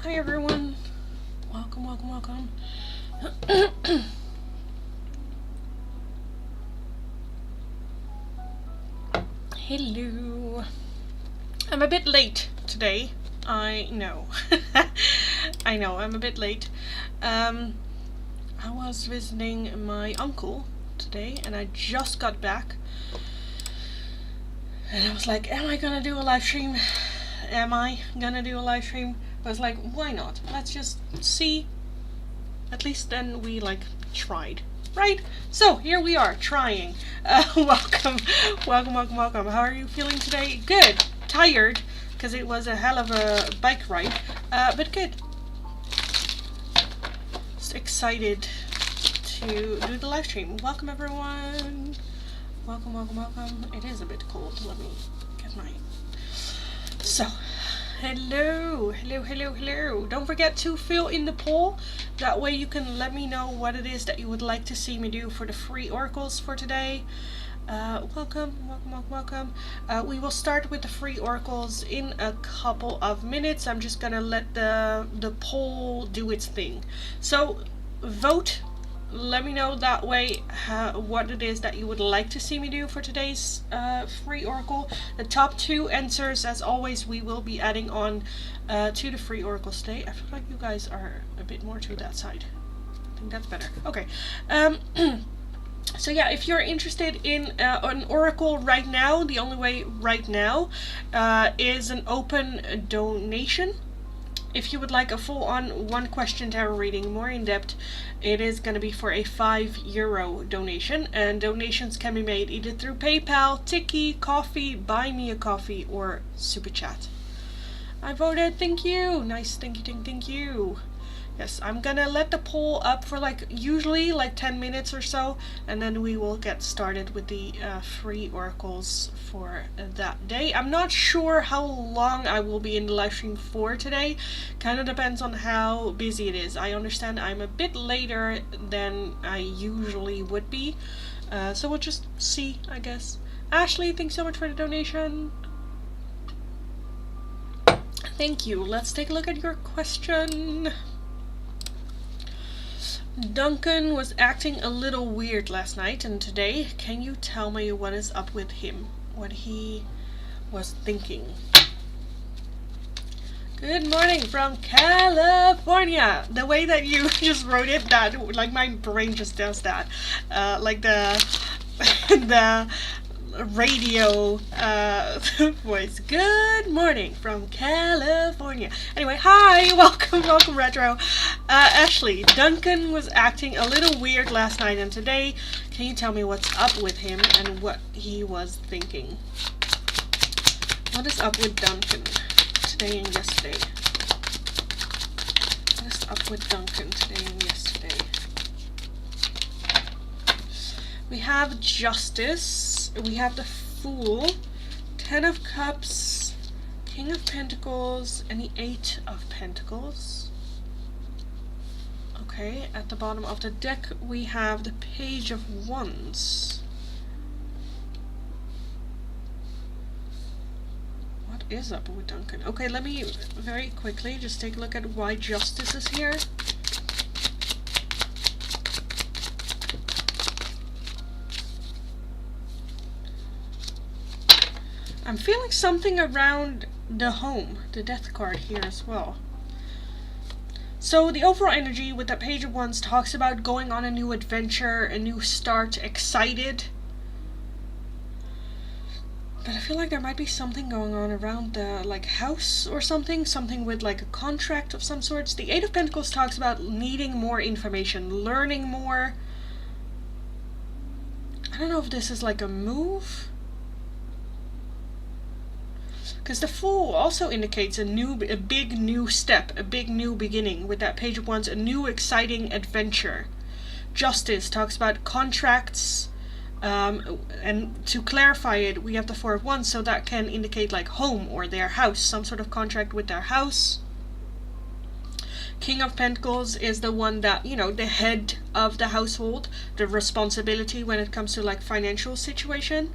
Hi everyone. Welcome. Hello. I'm a bit late today. I know. I know, I'm a bit late. I was visiting my uncle today and I just got back. And I was like, am I gonna do a live stream? I was like, why not? Let's just see. At least then we tried. Right? So here we are, trying. Welcome. How are you feeling today? Good. Tired, because it was a hell of a bike ride. But good. Just excited to do the live stream. Welcome everyone. Welcome. It is a bit cold. Let me get my... So, hello. Don't forget to fill in the poll. That way you can let me know what it is that you would like to see me do for the free oracles for today. Welcome. We will start with the free oracles in a couple of minutes. I'm just gonna let the poll do its thing. So, vote. Let me know that way what it is that you would like to see me do for today's free oracle. The top 2 answers, as always, we will be adding on to the free oracles today. I feel like you guys are a bit more to that side. I think that's better. Okay. So yeah, if you're interested in an oracle right now, the only way right now is an open donation. If you would like a full-on one-question tarot reading, more in-depth, it is going to be for a €5 donation. And donations can be made either through PayPal, Tiki, Coffee, Buy Me a Coffee, or Super Chat. I voted. Thank you. Nice. Thank you. Yes, I'm going to let the poll up for usually 10 minutes or so. And then we will get started with the free oracles for that day. I'm not sure how long I will be in the live stream for today. Kind of depends on how busy it is. I understand I'm a bit later than I usually would be. So we'll just see, I guess. Ashley, thanks so much for the donation. Thank you. Let's take a look at your question. Duncan was acting a little weird last night and today. Can you tell me what is up with him? What he was thinking? Good morning from California. The way that you just wrote it, that my brain just does that. Like the radio voice. Good morning from California. Anyway, hi, welcome Retro. Ashley, Duncan was acting a little weird last night and today. Can you tell me what's up with him and what he was thinking? What is up with Duncan today and yesterday? What is up with Duncan today and yesterday? We have Justice, we have the Fool, 10 of Cups, King of Pentacles, and the 8 of Pentacles. Okay, at the bottom of the deck we have the Page of Wands. What is up with Duncan? Okay, let me very quickly just take a look at why Justice is here. I'm feeling something around the home, the Death card here as well. So the overall energy with that Page of Wands talks about going on a new adventure, a new start, excited. But I feel like there might be something going on around the house or something with a contract of some sorts. The 8 of Pentacles talks about needing more information, learning more. I don't know if this is a move. Because the Fool also indicates a big new step, a big new beginning. With that Page of Wands, a new exciting adventure. Justice talks about contracts, and to clarify it, we have the 4 of Wands, so that can indicate home or their house, some sort of contract with their house. King of Pentacles is the one that, the head of the household, the responsibility when it comes to financial situation.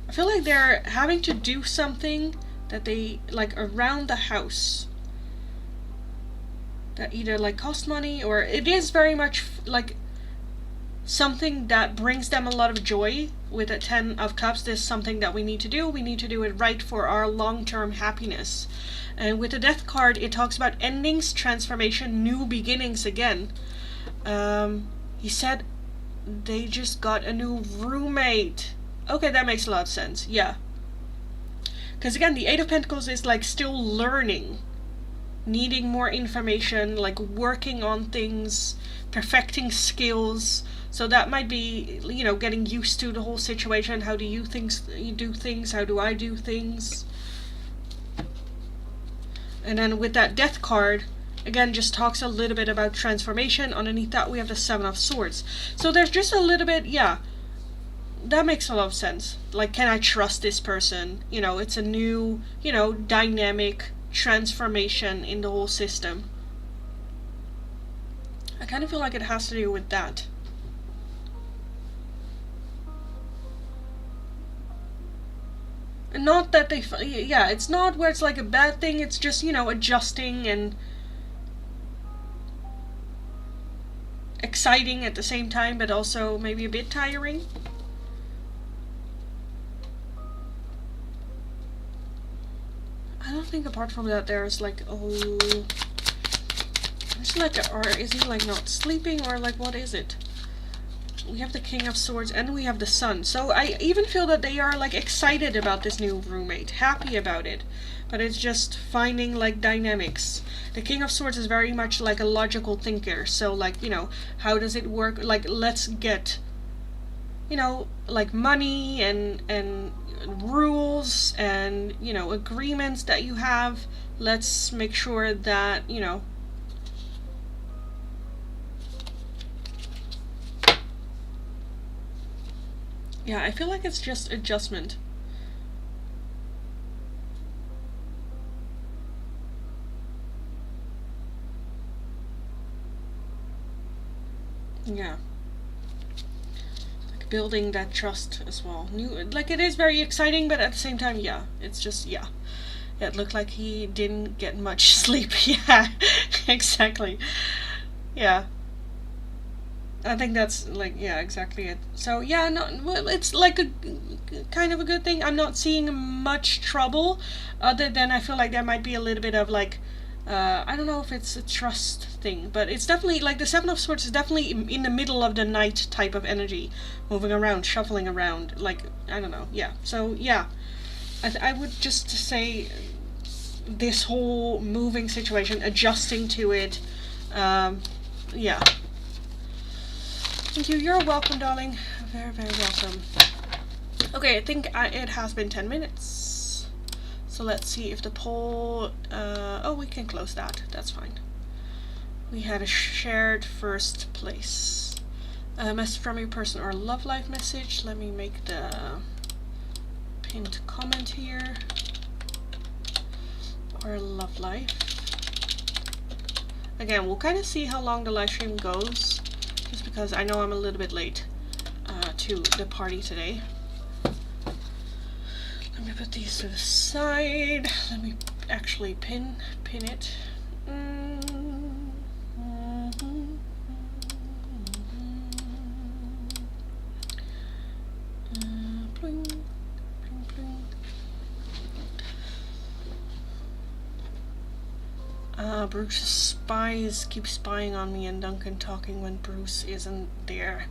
I feel like they're having to do something that they around the house. that either like cost money, or it is very much like something that brings them a lot of joy. With a 10 of Cups, this is something that we need to do. We need to do it right for our long-term happiness. And with the Death card, it talks about endings, transformation, new beginnings again. He said they just got a new roommate. Okay, that makes a lot of sense. Yeah. Because again, the Eight of Pentacles is like still learning, needing more information, like working on things, perfecting skills. So that might be, you know, getting used to the whole situation. How do you do things? How do I do things? And then with that Death card, again, just talks a little bit about transformation. Underneath that, we have the Seven of Swords. So there's just a little bit, yeah, that makes a lot of sense. Like, can I trust this person? You know, it's a new, you know, dynamic transformation in the whole system. I kind of feel like it has to do with that. And not that they, yeah, it's not where it's like a bad thing, it's just, you know, adjusting and exciting at the same time, but also maybe a bit tiring. I don't think apart from that there's like, oh, it's like, or is he like not sleeping, or like what is it? We have the King of Swords and we have the Sun. So I even feel that they are like excited about this new roommate, happy about it. But it's just finding like dynamics. The King of Swords is very much like a logical thinker. So like, you know, how does it work? Like, let's get, you know, like money and rules and, you know, agreements that you have. Let's make sure that, you know, yeah, I feel like it's just adjustment. Yeah. Like building that trust as well. Like it is very exciting, but at the same time, yeah, it's just, yeah. It looked like he didn't get much sleep. Yeah, exactly. Yeah. I think that's like, yeah, exactly it. So yeah, no, well, it's like a kind of a good thing. I'm not seeing much trouble, other than I feel like there might be a little bit of like, I don't know if it's a trust thing, but it's definitely like the Seven of Swords is definitely in the middle of the night type of energy, moving around, shuffling around, like, I don't know, yeah. So yeah, I would just say this whole moving situation, adjusting to it, yeah. Thank you. You're welcome, darling. Very, very welcome. Okay, I think it has been 10 minutes. So let's see if the poll... oh, we can close that. That's fine. We had a shared first place. A message from your person or love life message. Let me make the pinned comment here. Or love life. Again, we'll kind of see how long the live stream goes. Just because I know I'm a little bit late to the party today. Let me put these to the side. Let me actually pin it. Bling, bling, bling. Bruce's spies keep spying on me and Duncan talking when Bruce isn't there.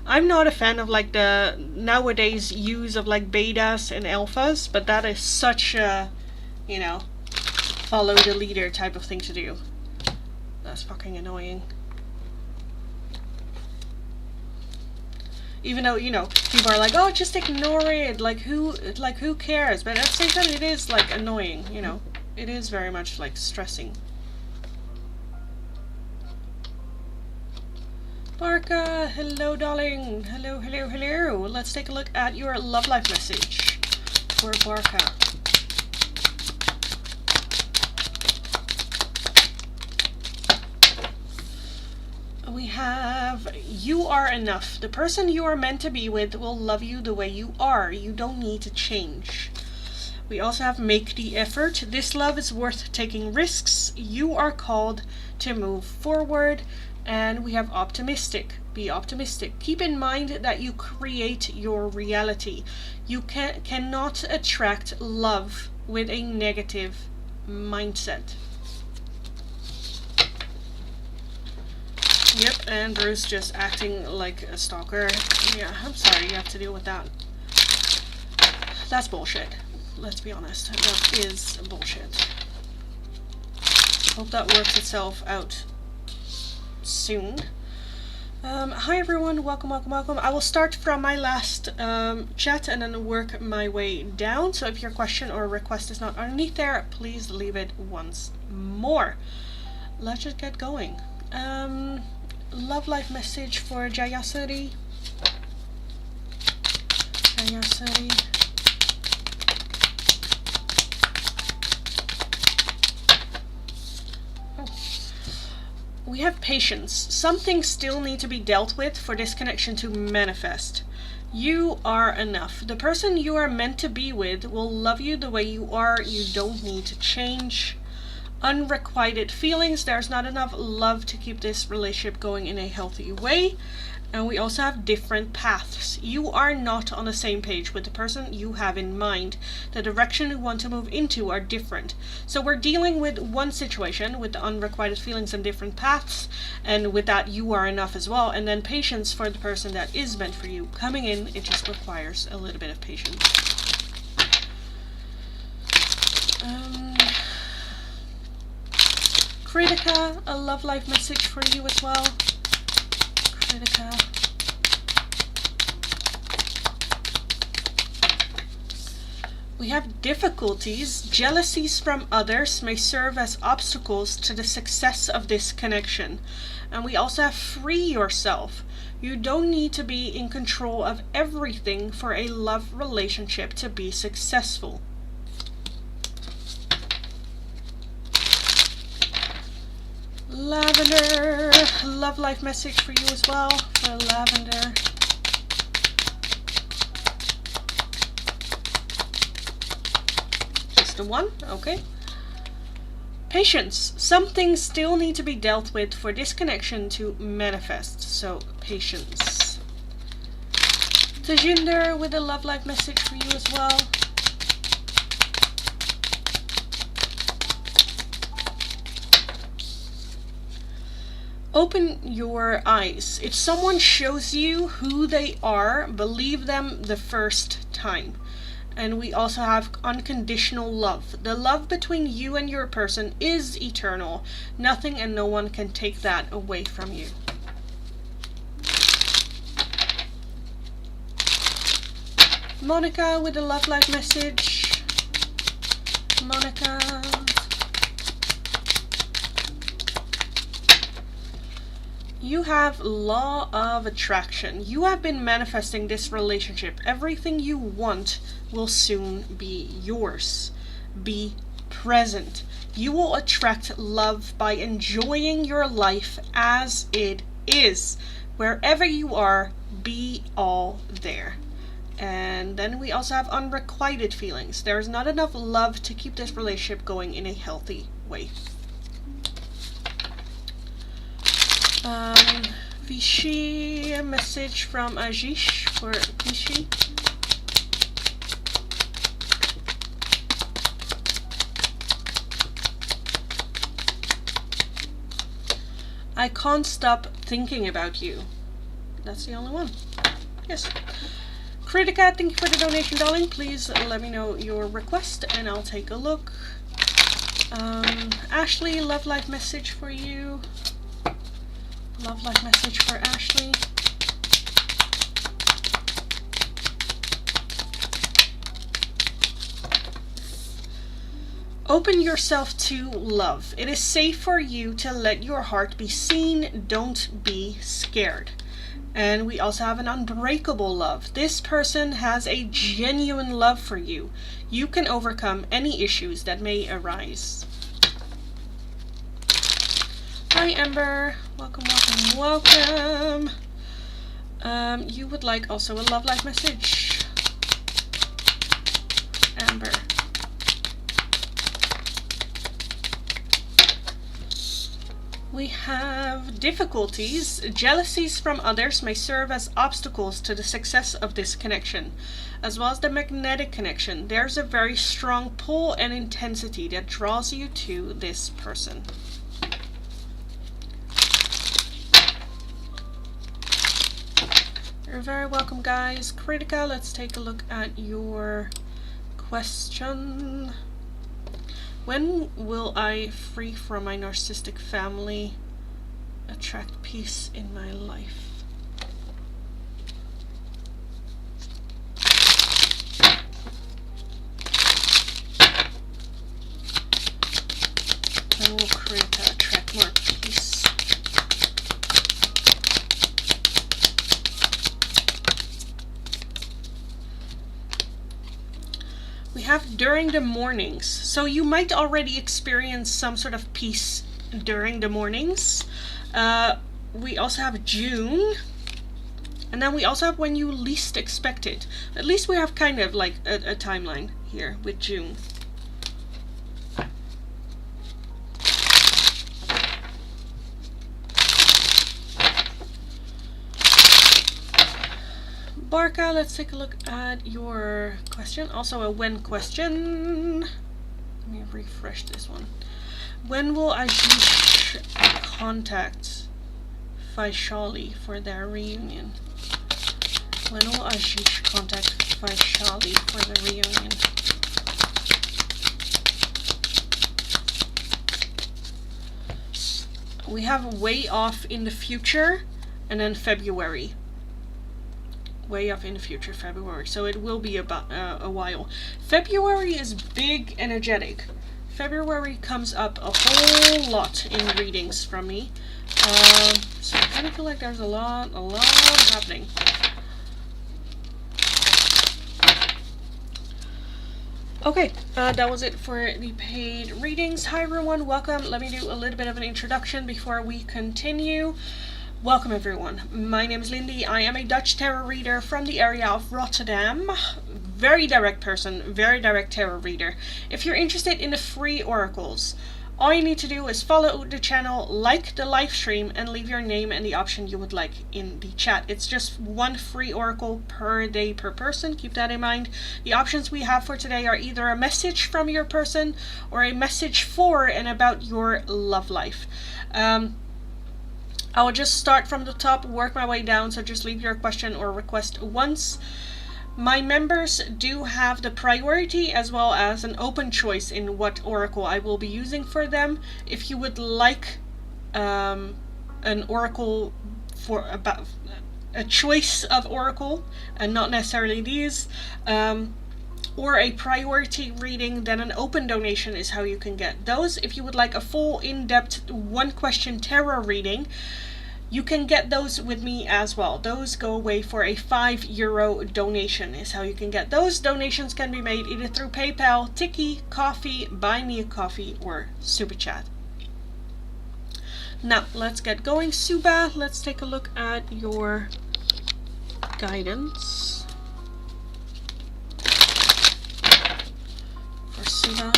I'm not a fan of like the nowadays use of like betas and alphas, but that is such a, you know, follow the leader type of thing to do. That's fucking annoying. Even though, you know, people are like, oh, just ignore it, like who cares? But at the same time, it is like annoying, you know. It is very much like stressing. Barca, hello darling. Hello, hello, hello. Let's take a look at your love life message for Barca. We have, you are enough. The person you are meant to be with will love you the way you are. You don't need to change. We also have make the effort. This love is worth taking risks. You are called to move forward. And we have optimistic. Be optimistic. Keep in mind that you create your reality. You cannot attract love with a negative mindset. Yep, and Bruce just acting like a stalker. Yeah, I'm sorry you have to deal with that. That's bullshit. Let's be honest. That is bullshit. Hope that works itself out soon. Hi everyone, welcome. I will start from my last chat and then work my way down. So if your question or request is not underneath there, please leave it once more. Let's just get going. Love life message for Jayasuri. We have patience. Some things still need to be dealt with for this connection to manifest. You are enough. The person you are meant to be with will love you the way you are. You don't need to change. Unrequited feelings. There's not enough love to keep this relationship going in a healthy way. And we also have different paths. You are not on the same page with the person you have in mind. The direction you want to move into are different. So we're dealing with one situation with the unrequited feelings and different paths. And with that, you are enough as well. And then patience for the person that is meant for you. Coming in, it just requires a little bit of patience. Kritika, a love life message for you as well. Kritika. We have difficulties. Jealousies from others may serve as obstacles to the success of this connection. And we also have free yourself. You don't need to be in control of everything for a love relationship to be successful. Lavender, love life message for you as well, for Lavender. Just the one, okay. Patience, some things still need to be dealt with for this connection to manifest, so patience. Tajinder with a love life message for you as well. Open your eyes. If someone shows you who they are, believe them the first time. And we also have unconditional love. The love between you and your person is eternal. Nothing and no one can take that away from you. Monica with a love life message. Monica. You have law of attraction. You have been manifesting this relationship. Everything you want will soon be yours. Be present. You will attract love by enjoying your life as it is. Wherever you are, be all there. And then we also have unrequited feelings. There is not enough love to keep this relationship going in a healthy way. Vichy, a message from Ajish for Vichy. I can't stop thinking about you. That's the only one. Yes. Kritika, thank you for the donation, darling. Please let me know your request and I'll take a look. Ashley, love life message for you. Love life message for Ashley. Open yourself to love. It is safe for you to let your heart be seen. Don't be scared. And we also have an unbreakable love. This person has a genuine love for you. You can overcome any issues that may arise. Hi Amber, welcome. You would like also a love life message. Amber, We have difficulties. Jealousies from others may serve as obstacles to the success of this connection, as well as the magnetic connection. There's a very strong pull and intensity that draws you to this person. You're very welcome, guys. Kritika, let's take a look at your question. When will I free from my narcissistic family, attract peace in my life? When will Kritika attract more peace? We have during the mornings. So you might already experience some sort of peace during the mornings. We also have June. And then we also have when you least expect it. At least we have kind of like a timeline here with June. Barca, let's take a look at your question. Also a when question. Let me refresh this one. When will Ashish contact Vaishali for their reunion? When will Ashish contact Vaishali for the reunion? We have way off in the future and then February. Way off in the future, February. So it will be about a while. February is big, energetic. February comes up a whole lot in readings from me. So I kind of feel like there's a lot happening. Okay, that was it for the paid readings. Hi everyone, welcome. Let me do a little bit of an introduction before we continue. Welcome everyone. My name is Lindy. I am a Dutch tarot reader from the area of Rotterdam. Very direct person, very direct tarot reader. If you're interested in the free oracles, all you need to do is follow the channel, like the live stream, and leave your name and the option you would like in the chat. It's just one free oracle per day per person. Keep that in mind. The options we have for today are either a message from your person or a message for and about your love life. I will just start from the top, work my way down, so just leave your question or request once. My members do have the priority as well as an open choice in what oracle I will be using for them. If you would like an oracle for about a choice of oracle and not necessarily these, or a priority reading, then an open donation is how you can get those. If you would like a full in-depth one question tarot reading, you can get those with me as well. Those go away for a €5 donation is how you can get those. Donations can be made either through PayPal, Tiki, Coffee, Buy Me a Coffee, or Super Chat. Now, let's get going. Suba, let's take a look at your guidance. For Suba.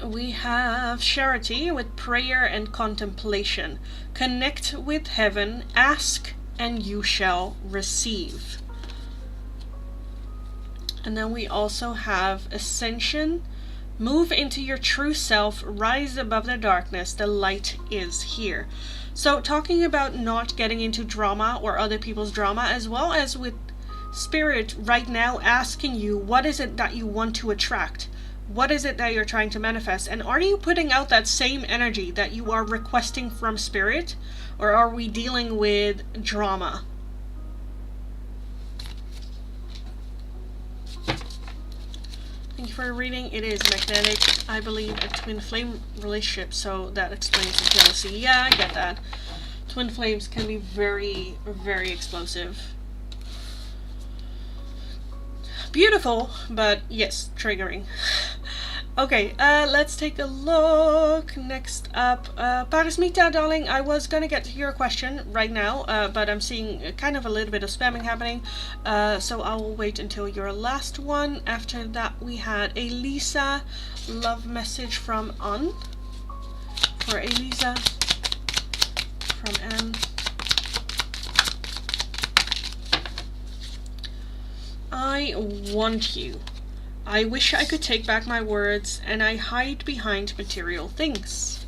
We have charity with prayer and contemplation. Connect with heaven, ask and you shall receive. And then we also have ascension. Move into your true self, rise above the darkness, the light is here. So talking about not getting into drama or other people's drama, as well as with Spirit right now asking you, what is it that you want to attract? What is it that you're trying to manifest? And are you putting out that same energy that you are requesting from Spirit? Or are we dealing with drama? Thank you for your reading. It is magnetic, I believe, a twin flame relationship. So that explains the jealousy. Yeah, I get that. Twin flames can be very, very explosive. Beautiful, but yes, triggering. Okay, let's take a look. Next up, Parismita, darling, I was gonna get to your question right now, but I'm seeing kind of a little bit of spamming happening, so I will wait until your last one. After that, we had Elisa, love message from Anne. For Elisa, from Anne. I want you. I wish I could take back my words, and I hide behind material things.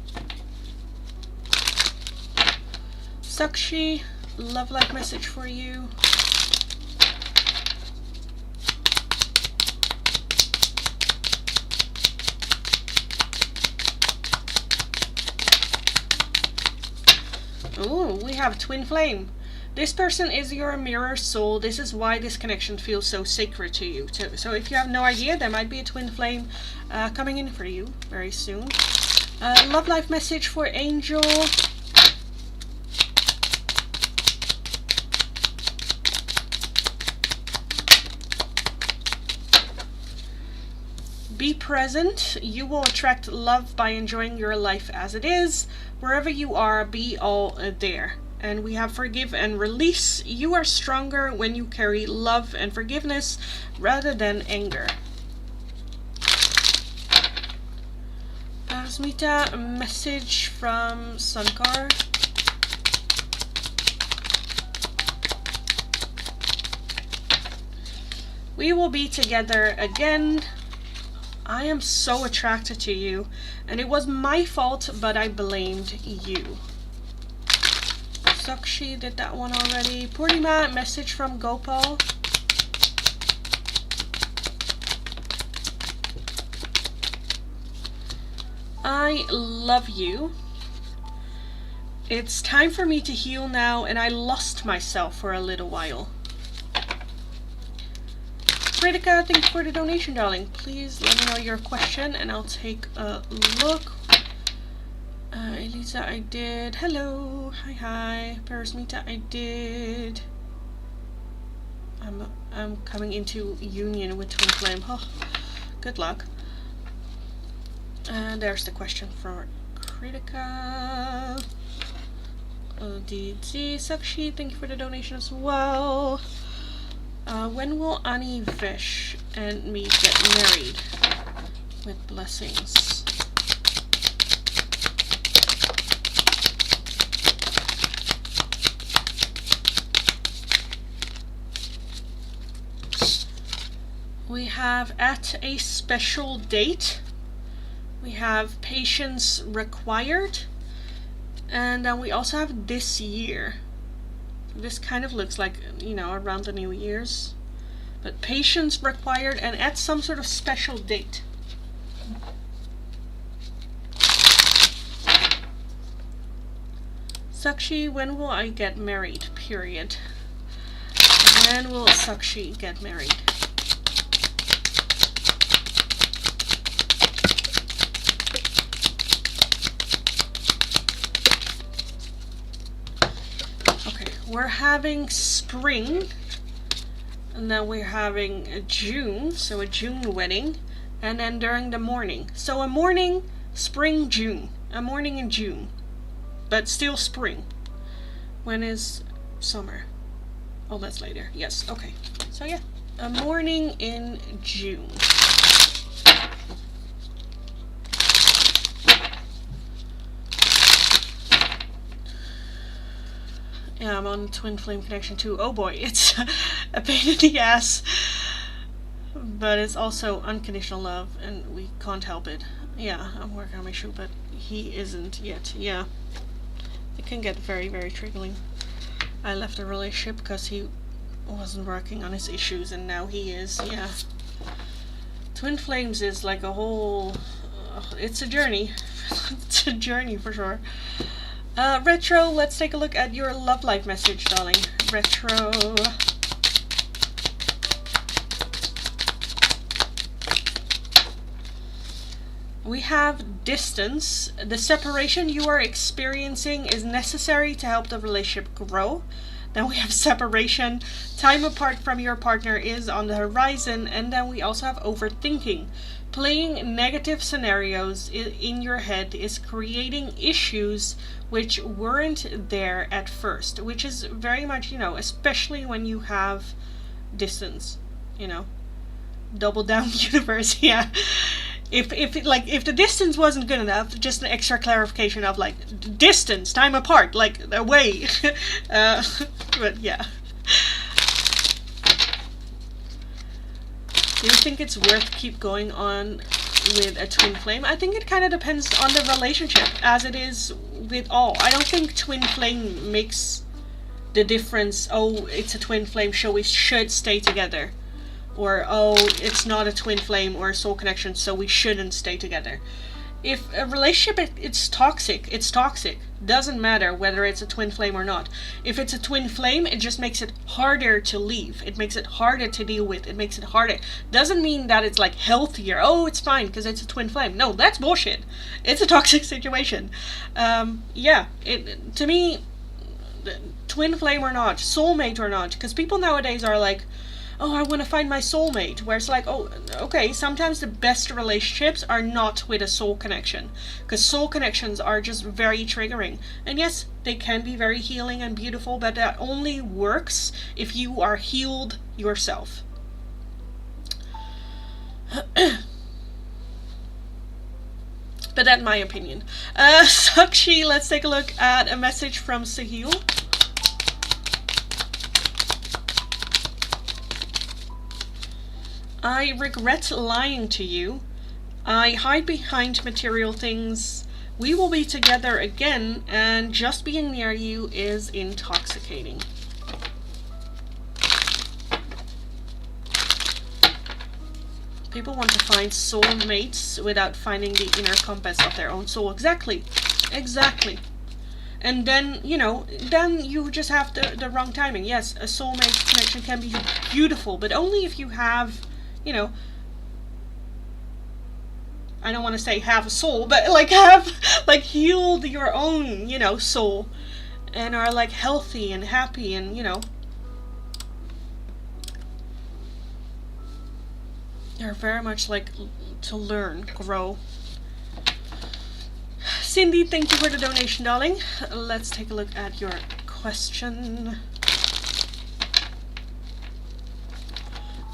Sakshi, love-like message for you. Oh, we have twin flame. This person is your mirror soul. This is why this connection feels so sacred to you. So if you have no idea, there might be a twin flame coming in for you very soon. Love life message for Angel. Be present. You will attract love by enjoying your life as it is. Wherever you are, be all there. And we have forgive and release. You are stronger when you carry love and forgiveness rather than anger. Asmita, a message from Sankar. We will be together again. I am so attracted to you, and it was my fault, but I blamed you. Sakshi did that one already. Purnima, message from Gopal. I love you. It's time for me to heal now, and I lost myself for a little while. Kritika, thank you for the donation, darling. Please let me know your question, and I'll take a look. Elisa, I did. Hello. Hi. Parismita, I did. I'm coming into union with Twin Flame. Oh, good luck. And there's the question for Kritika. DZ Sakshi, thank you for the donation as well. When will Ani Vish and me get married? With blessings. We have at a special date. We have patience required. And then we also have this year. This kind of looks like, you know, around the New Year's. But patience required and at some sort of special date. Sakshi, when will I get married? Period. When will Sakshi get married? We're having spring, and then we're having a June, so a June wedding, and then during the morning. So a morning, spring, June. A morning in June, but still spring. When is summer? Oh, that's later. Yes, okay. So yeah, a morning in June. Yeah, I'm on Twin Flame Connection too. Oh boy, it's a pain in the ass. But it's also unconditional love, and we can't help it. Yeah, I'm working on my shoe, but he isn't yet. Yeah. It can get very, very triggering. I left a relationship because he wasn't working on his issues, and now he is. Yeah. Twin Flames is like a whole... it's a journey. It's a journey for sure. Retro, let's take a look at your love life message, darling. Retro. We have distance. The separation you are experiencing is necessary to help the relationship grow. Then we have separation. Time apart from your partner is on the horizon. And then we also have overthinking. Playing negative scenarios in your head is creating issues which weren't there at first, which is very much, especially when you have distance, double down universe. Yeah. If the distance wasn't good enough, just an extra clarification of distance, time apart, away. But yeah. Do you think it's worth keep going on with a twin flame? I think it kind of depends on the relationship, as it is with all. I don't think twin flame makes the difference. Oh, it's a twin flame, so we should stay together. Or, oh, it's not a twin flame or a soul connection, so we shouldn't stay together. If a relationship, it's toxic, it's toxic. Doesn't matter whether it's a twin flame or not. If it's a twin flame, it just makes it harder to leave. It makes it harder to deal with. It makes it harder. Doesn't mean that it's healthier. Oh, it's fine because it's a twin flame. No, that's bullshit. It's a toxic situation. Yeah, to me, twin flame or not, soulmate or not, because people nowadays are oh, I want to find my soulmate. Where it's oh, okay, sometimes the best relationships are not with a soul connection. Because soul connections are just very triggering. And yes, they can be very healing and beautiful, but that only works if you are healed yourself. But that's my opinion. Sakshi, let's take a look at a message from Sahil. I regret lying to you. I hide behind material things. We will be together again, and just being near you is intoxicating. People want to find soulmates without finding the inner compass of their own soul. Exactly. And then, then you just have the wrong timing. Yes, a soulmate connection can be beautiful, but only if you have, I don't want to say have a soul, but have healed your own, soul, and are healthy and happy and, they're very much to learn, grow. Cindy, thank you for the donation, darling. Let's take a look at your question.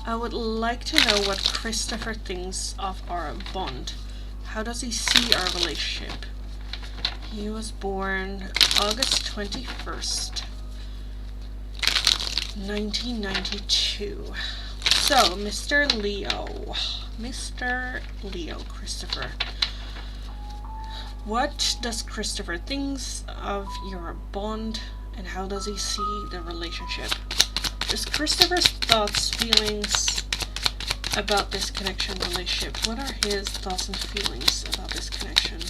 I would like to know what Christopher thinks of our bond. How does he see our relationship? He was born August 21st, 1992. So, Mr. Leo Christopher. What does Christopher thinks of your bond, and how does he see the relationship? Just Christopher's thoughts, feelings about this connection relationship. What are his thoughts and feelings about this connection?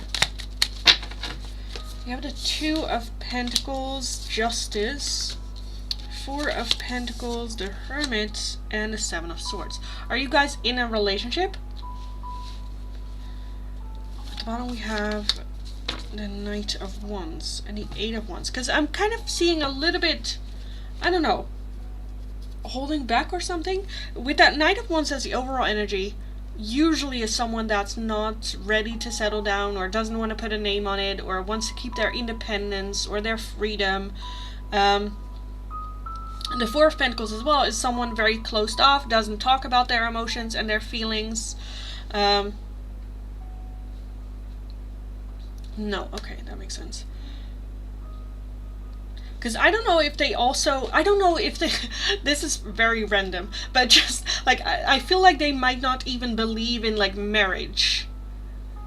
We have the Two of Pentacles, Justice, Four of Pentacles, the Hermit, and the Seven of Swords. Are you guys in a relationship? At the bottom we have the Knight of Wands and the Eight of Wands. Because I'm kind of seeing a little bit, I don't know, holding back or something. With that Knight of Wands as the overall energy, usually is someone that's not ready to settle down or doesn't want to put a name on it or wants to keep their independence or their freedom. And the Four of Pentacles as well is someone very closed off, doesn't talk about their emotions and their feelings. No, okay, that makes sense. Because I don't know if they also, this is very random, but just, I feel like they might not even believe in, marriage.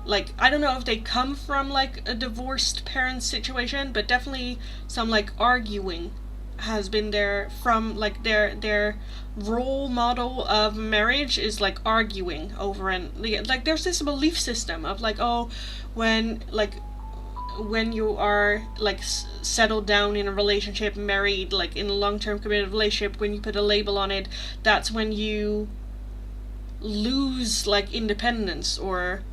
I don't know if they come from, a divorced parent situation, but definitely some, arguing has been there from, their role model of marriage is, arguing over and, there's this belief system of, oh, when you are settled down in a relationship, married, in a long-term committed relationship, when you put a label on it, that's when you lose independence or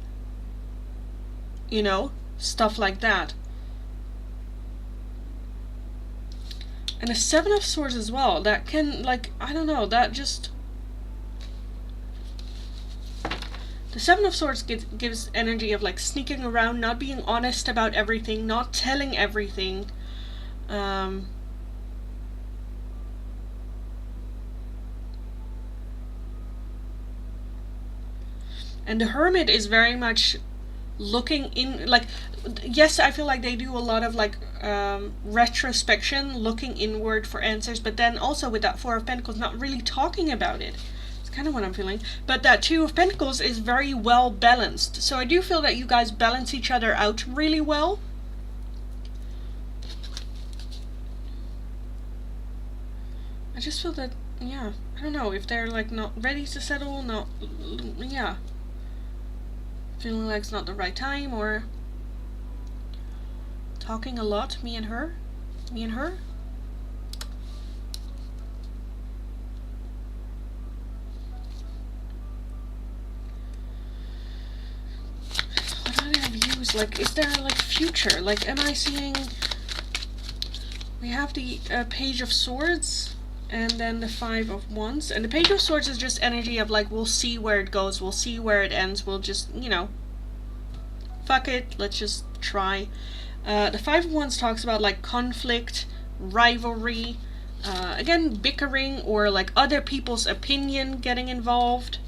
stuff like that. And the Seven of Swords as well. That can, like, I don't know, that just... The Seven of Swords gives energy of, like, sneaking around, not being honest about everything, not telling everything. And the Hermit is very much looking in, like, yes, I feel like they do a lot of, like, retrospection, looking inward for answers, but then also with that Four of Pentacles, not really talking about it. It's kind of what I'm feeling. But that Two of Pentacles is very well balanced. So I do feel that you guys balance each other out really well. I just feel that, yeah, I don't know, if they're, like, not ready to settle, not, yeah, feeling like it's not the right time, or talking a lot, me and her. What other views, like, is there, like, future, like, am I seeing, we have the Page of Swords, and then the Five of Wands. And the Page of Swords is just energy of, like, we'll see where it goes, we'll see where it ends, we'll just, you know, fuck it, let's just try. The Five of Wands talks about, like, conflict, rivalry, again, bickering, or, like, other people's opinion getting involved.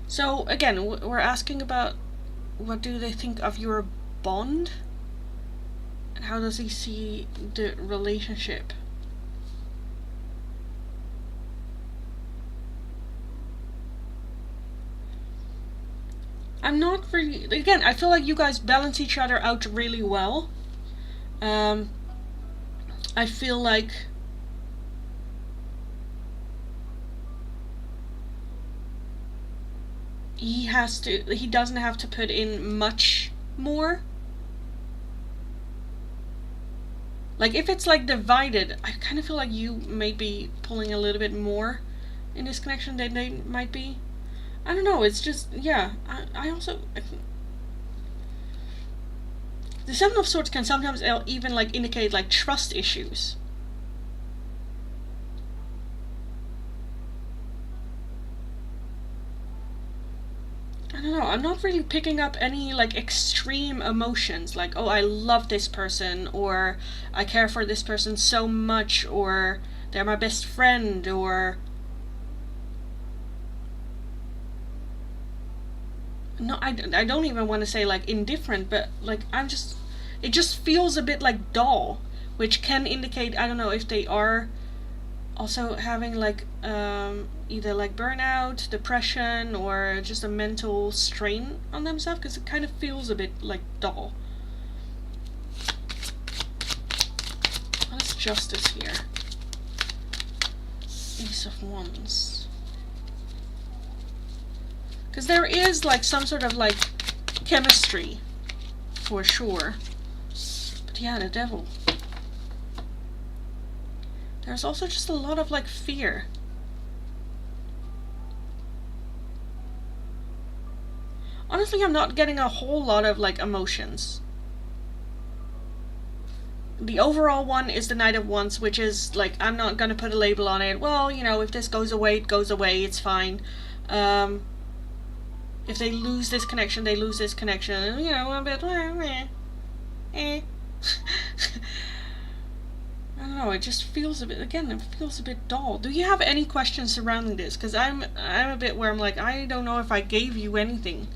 So, again, we're asking about what do they think of your bond? How does he see the relationship? I'm not really... Again, I feel like you guys balance each other out really well. I feel like... He doesn't have to put in much more. Like, if it's, like, divided, I kind of feel like you may be pulling a little bit more in this connection than they might be. I don't know, it's just, yeah, I also... The Seven of Swords can sometimes even, like, indicate, like, trust issues. I don't know, I'm not really picking up any, like, extreme emotions, like, oh, I love this person, or I care for this person so much, or they're my best friend, or... No, I don't even want to say, like, indifferent, but, like, it just feels a bit, like, dull, which can indicate, I don't know, if they are also having, like, either, like, burnout, depression, or just a mental strain on themselves, because it kind of feels a bit, like, dull. What is Justice here? Ace of Wands. Because there is, like, some sort of, like, chemistry, for sure. But yeah, the Devil. There's also just a lot of, like, fear. Honestly, I'm not getting a whole lot of, like, emotions. The overall one is the Knight of Wands, which is, like, I'm not gonna put a label on it. Well, you know, if this goes away, it goes away, it's fine. If they lose this connection, they lose this connection. And, you know, a bit... I don't know, it just feels a bit... Again, it feels a bit dull. Do you have any questions surrounding this? Because I'm a bit where I'm like, I don't know if I gave you anything.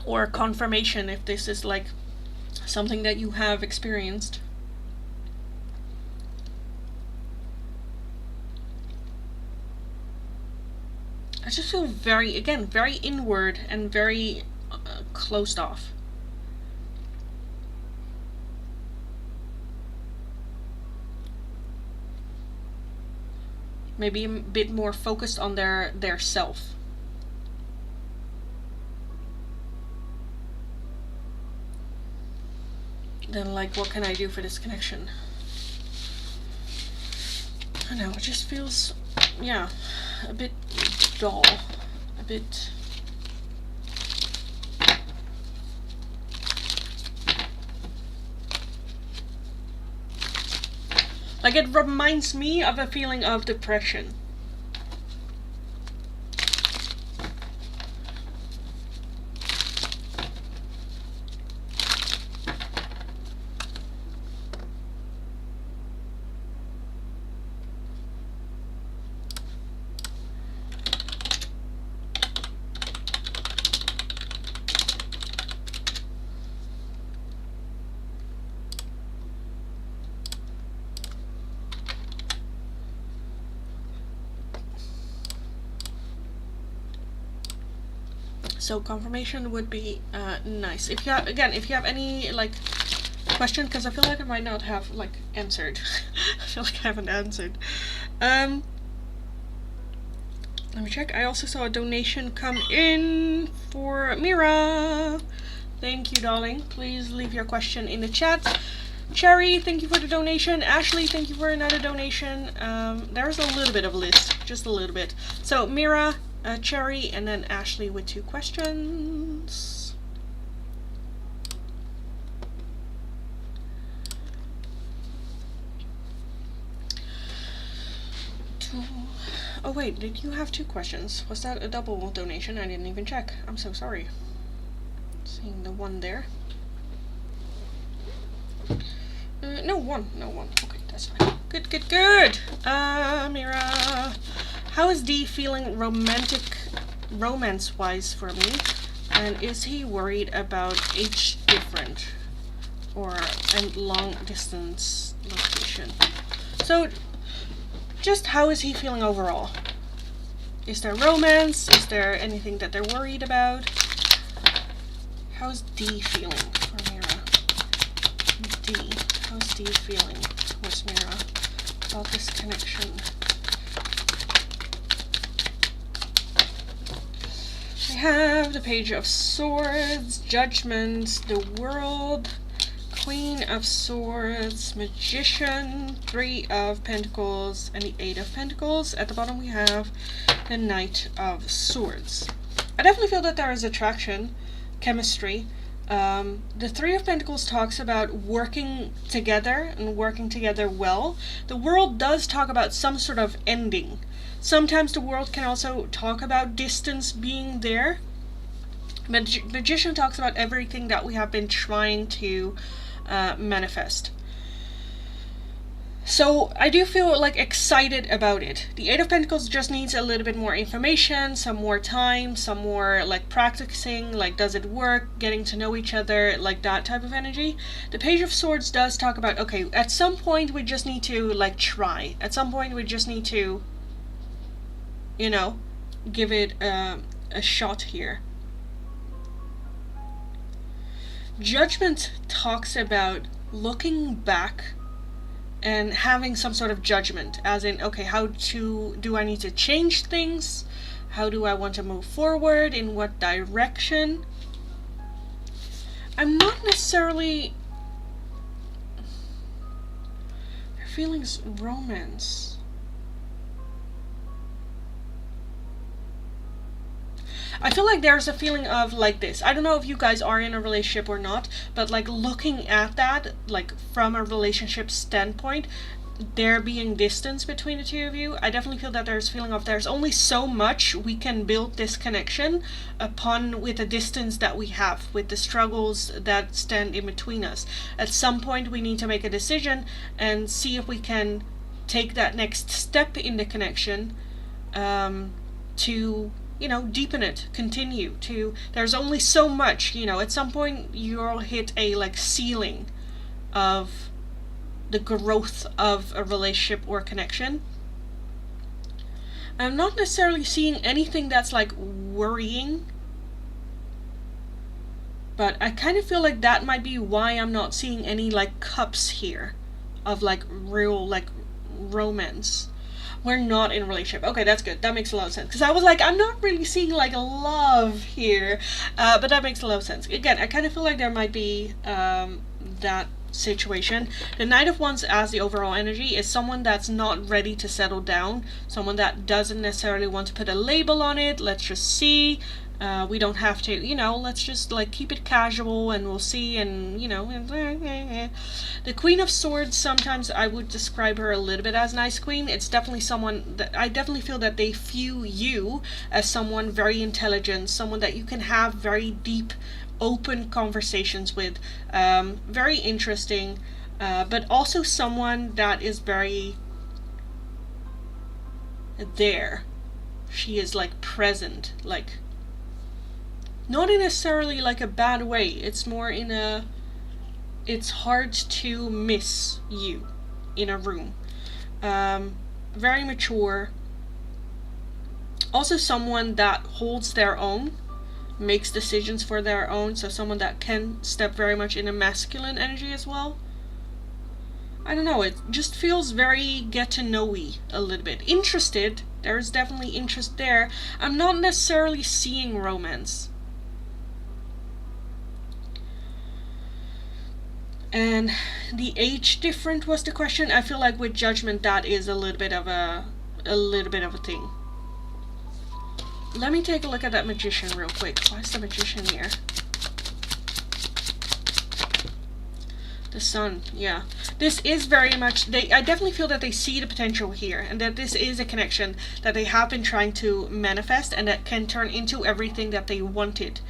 Or confirmation if this is, like, something that you have experienced. I just feel very, again, very inward and very closed off. Maybe a bit more focused on their self. Then, like, what can I do for this connection? I don't know, it just feels, yeah, a bit dull, a bit... Like, it reminds me of a feeling of depression. So confirmation would be nice. If you have, again, if you have any like question, because I feel like I might not have like answered. I feel like I haven't answered. Let me check. I also saw a donation come in for Mira. Thank you, darling. Please leave your question in the chat. Cherry, thank you for the donation. Ashley, thank you for another donation. There's a little bit of a list, just a little bit. So Mira, Cherry, and then Ashley with 2 questions. Oh wait, did you have 2 questions? Was that a double donation? I didn't even check. I'm so sorry. Seeing the one there. No, one. Okay, that's fine. Good. Mira. How is Dee feeling romance-wise for me? And is he worried about age difference and long distance location? So, just how is he feeling overall? Is there romance? Is there anything that they're worried about? How's Dee feeling for Mira? Dee, how's Dee feeling towards Mira about this connection? We have the Page of Swords, Judgment, the World, Queen of Swords, Magician, 3 of Pentacles, and the 8 of Pentacles. At the bottom we have the Knight of Swords. I definitely feel that there is attraction, chemistry. The 3 of Pentacles talks about working together and working together well. The World does talk about some sort of ending. Sometimes the World can also talk about distance being there. Magician talks about everything that we have been trying to manifest. So I do feel like excited about it. The 8 of Pentacles just needs a little bit more information, some more time, some more like practicing, like does it work, getting to know each other, like that type of energy. The Page of Swords does talk about, okay, at some point we just need to like try. At some point we just need to, you know, give it a shot here. Judgment talks about looking back and having some sort of judgment, as in, okay, do I need to change things? How do I want to move forward? In what direction? I'm not necessarily... Her feelings romance. I feel like there's a feeling of like this. I don't know if you guys are in a relationship or not, but like looking at that, like from a relationship standpoint, there being distance between the 2 of you, I definitely feel that there's a feeling of there's only so much we can build this connection upon with the distance that we have, with the struggles that stand in between us. At some point we need to make a decision and see if we can take that next step in the connection to, you know, deepen it, continue to, there's only so much, you know, at some point you'll hit a like ceiling of the growth of a relationship or connection. I'm not necessarily seeing anything that's like worrying, but I kind of feel like that might be why I'm not seeing any like cups here of like real like romance. We're not in a relationship. Okay, that's good. That makes a lot of sense. Because I was like, I'm not really seeing like love here. But that makes a lot of sense. Again, I kind of feel like there might be that situation. The Knight of Wands as the overall energy is someone that's not ready to settle down. Someone that doesn't necessarily want to put a label on it. Let's just see. We don't have to, you know, let's just like keep it casual and we'll see, and you know, the Queen of Swords, sometimes I would describe her a little bit as nice queen. It's definitely someone that I definitely feel that they view you as someone very intelligent, someone that you can have very deep, open conversations with, very interesting, but also someone that is very there. She is like present, like not in necessarily like a bad way. It's more in a, it's hard to miss you in a room. Very mature. Also someone that holds their own, makes decisions for their own, so someone that can step very much in a masculine energy as well. I don't know, it just feels very get to know-y a little bit. Interested, there's definitely interest there. I'm not necessarily seeing romance. And the age different was the question. I feel like with Judgment that is a little bit of a thing. Let me take a look at that Magician real quick. Why is the Magician here? The Sun, yeah. This is very much, I definitely feel that they see the potential here, and that this is a connection that they have been trying to manifest, and that can turn into everything that they wanted.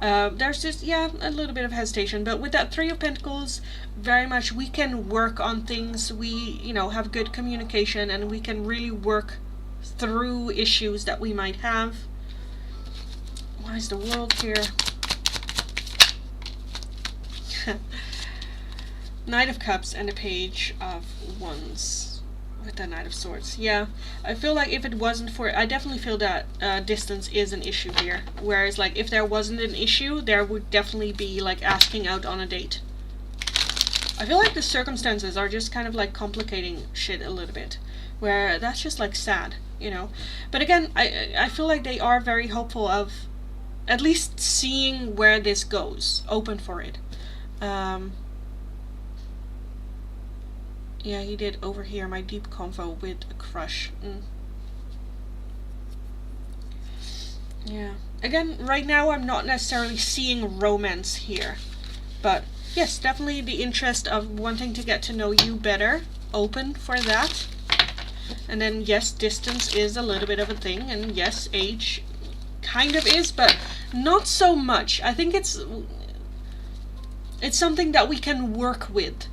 There's just, yeah, a little bit of hesitation, but with that Three of Pentacles, very much we can work on things. We, you know, have good communication, and we can really work through issues that we might have. Why is the World here? Knight of Cups and a Page of Wands with the Knight of Swords. Yeah, I feel like if it wasn't for, I definitely feel that distance is an issue here. Whereas like if there wasn't an issue, there would definitely be like asking out on a date. I feel like the circumstances are just kind of like complicating shit a little bit, where that's just like sad, you know. But again, I feel like they are very hopeful of at least seeing where this goes, open for it. Yeah, he did overhear my deep convo with a crush. Yeah. Again, right now I'm not necessarily seeing romance here. But yes, definitely the interest of wanting to get to know you better. Open for that. And then yes, distance is a little bit of a thing. And yes, age kind of is, but not so much. I think it's something that we can work with.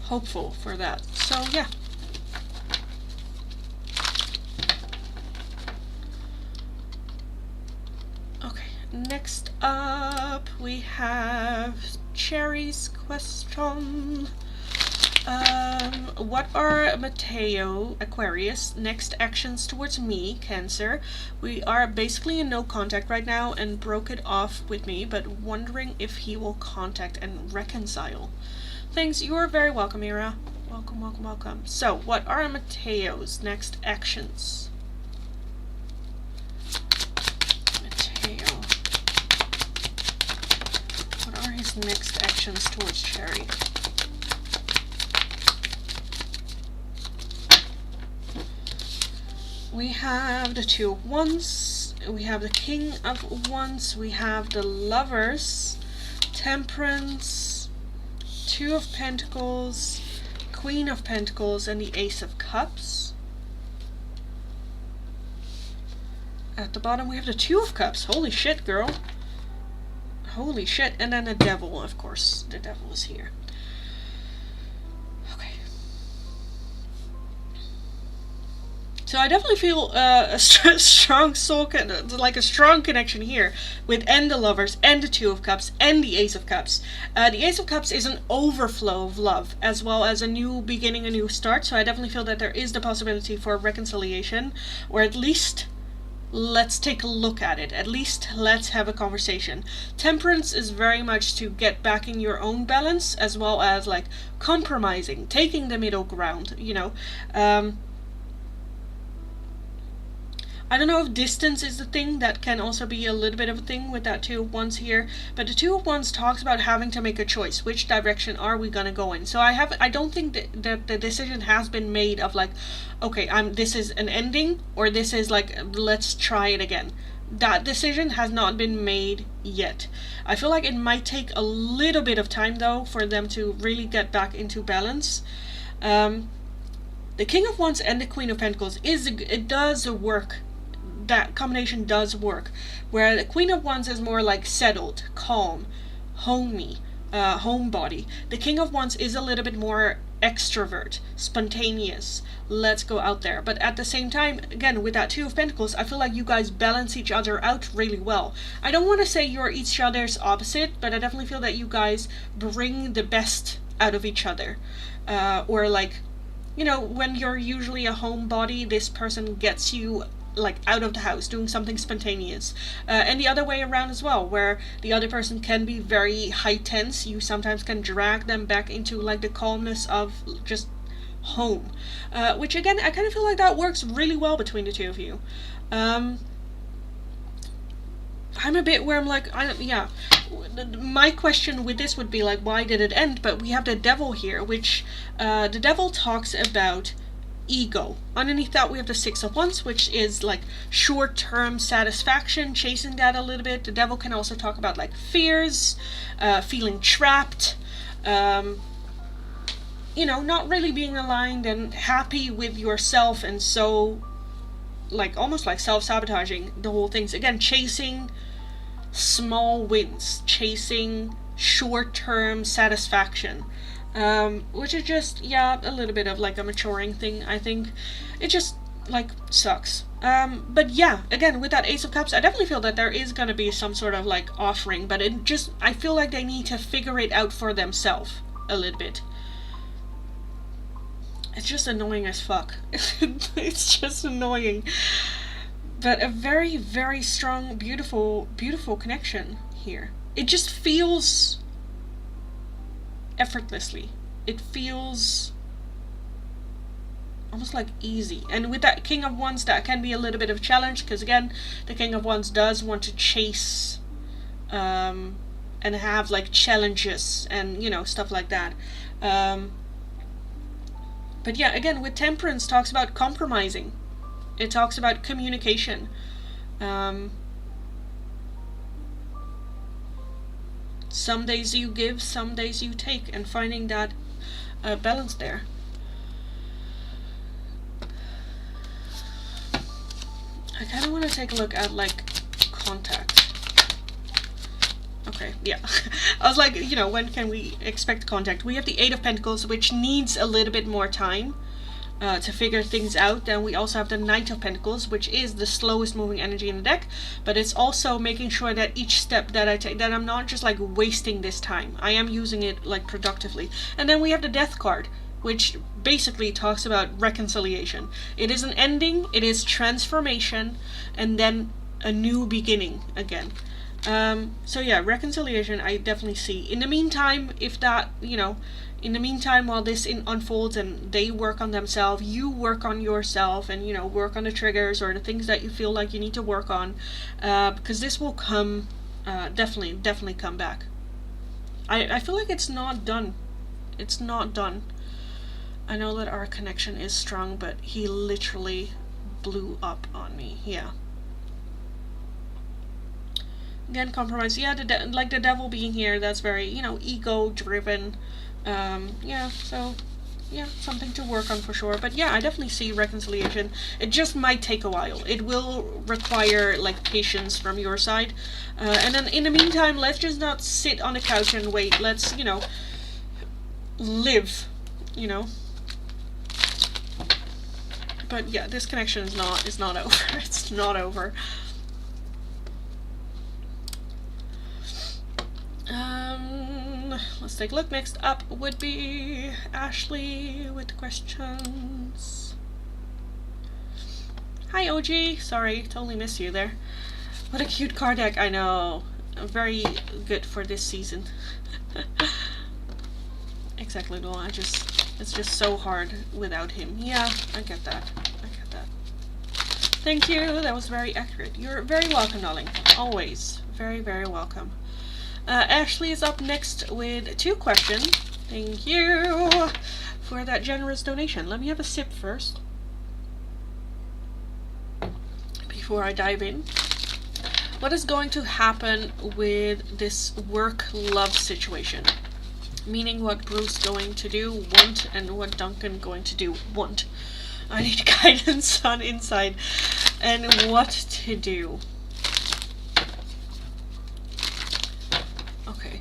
Hopeful for that. So yeah. Okay, next up we have Cherry's question. What are Mateo, Aquarius, next actions towards me, Cancer? We are basically in no contact right now and broke it off with me, but wondering if he will contact and reconcile. Thanks, you are very welcome, Ira. Welcome, welcome, welcome. So, what are Mateo's next actions? Mateo. What are his next actions towards Cherry? We have the Two of Wands. We have the King of Wands. We have the Lovers. Temperance. Two of Pentacles, Queen of Pentacles, and the Ace of Cups. At the bottom we have the Two of Cups. Holy shit, girl. Holy shit. And then the Devil, of course. The Devil is here. Okay. So I definitely feel a strong soul, like a strong connection here with and the Lovers and the Two of Cups and the Ace of Cups. The Ace of Cups is an overflow of love as well as a new beginning, a new start. So I definitely feel that there is the possibility for reconciliation, or at least let's take a look at it. At least let's have a conversation. Temperance is very much to get back in your own balance, as well as like compromising, taking the middle ground, you know. I don't know if distance is the thing. That can also be a little bit of a thing with that Two of Wands here. But the Two of Wands talks about having to make a choice. Which direction are we gonna go in? So I don't think that the decision has been made of like, okay, this is an ending, or this is like, let's try it again. That decision has not been made yet. I feel like it might take a little bit of time though for them to really get back into balance. The King of Wands and the Queen of Pentacles it does work. That combination does work. Where the Queen of Wands is more like settled, calm, homey, homebody. The King of Wands is a little bit more extrovert, spontaneous, let's go out there. But at the same time, again, with that Two of Pentacles, I feel like you guys balance each other out really well. I don't want to say you're each other's opposite, but I definitely feel that you guys bring the best out of each other. Or like, you know, when you're usually a homebody, this person gets you like out of the house doing something spontaneous, and the other way around as well, where the other person can be very high tense. You sometimes can drag them back into like the calmness of just home, which again, I kind of feel like that works really well between the two of you. I'm a bit where I'm like, my question with this would be like, why did it end? But we have the Devil here, which the Devil talks about ego. Underneath that we have the Six of Wands, which is like short-term satisfaction, chasing that a little bit. The Devil can also talk about like fears, feeling trapped, you know, not really being aligned and happy with yourself, and so like almost like self-sabotaging the whole things. Again, chasing small wins, chasing short-term satisfaction. Which is just, a little bit of like a maturing thing, I think. It just, like, sucks. But yeah, again, with that Ace of Cups, I definitely feel that there is gonna be some sort of like offering, but I feel like they need to figure it out for themselves a little bit. It's just annoying as fuck. It's just annoying. But a very, very strong, beautiful, beautiful connection here. It just feels effortlessly. It feels almost like easy. And with that King of Wands, that can be a little bit of a challenge, because again, the King of Wands does want to chase and have like challenges and, you know, stuff like that. But yeah, again, with Temperance, talks about compromising. It talks about communication. Some days you give, some days you take, and finding that balance there. I kind of want to take a look at like contact. Okay, yeah. I was like, you know, when can we expect contact? We have the Eight of Pentacles, which needs a little bit more time to figure things out. Then we also have the Knight of Pentacles, which is the slowest moving energy in the deck, but it's also making sure that each step that I take, that I'm not just like wasting this time. I am using it like productively. And then we have the Death card, which basically talks about reconciliation. It is an ending, it is transformation, and then a new beginning again. So yeah, reconciliation I definitely see. In the meantime, if that, you know, in the meantime, while this unfolds and they work on themselves, you work on yourself and, you know, work on the triggers or the things that you feel like you need to work on, because this will come, definitely come back. I feel like it's not done. It's not done. I know that our connection is strong, but he literally blew up on me. Yeah. Again, compromise. Yeah, like the Devil being here, that's very, you know, ego-driven. Yeah, so, yeah, something to work on for sure. But yeah, I definitely see reconciliation. It just might take a while. It will require, like, patience from your side. And then in the meantime, let's just not sit on the couch and wait. Let's, you know, live, you know. But yeah, this connection is not over. It's not over. Let's take a look. Next up would be Ashley with questions. Hi OG, sorry, totally missed you there. What a cute card deck, I know. Very good for this season. Exactly, no, it's just so hard without him. Yeah, I get that. I get that. Thank you. That was very accurate. You're very welcome, darling. Always. Very, very welcome. Ashley is up next with 2 questions. Thank you for that generous donation. Let me have a sip first before I dive in. What is going to happen with this work-love situation? Meaning what Bruce going to do, want, and what Duncan going to do, want. I need guidance on inside and what to do. Okay.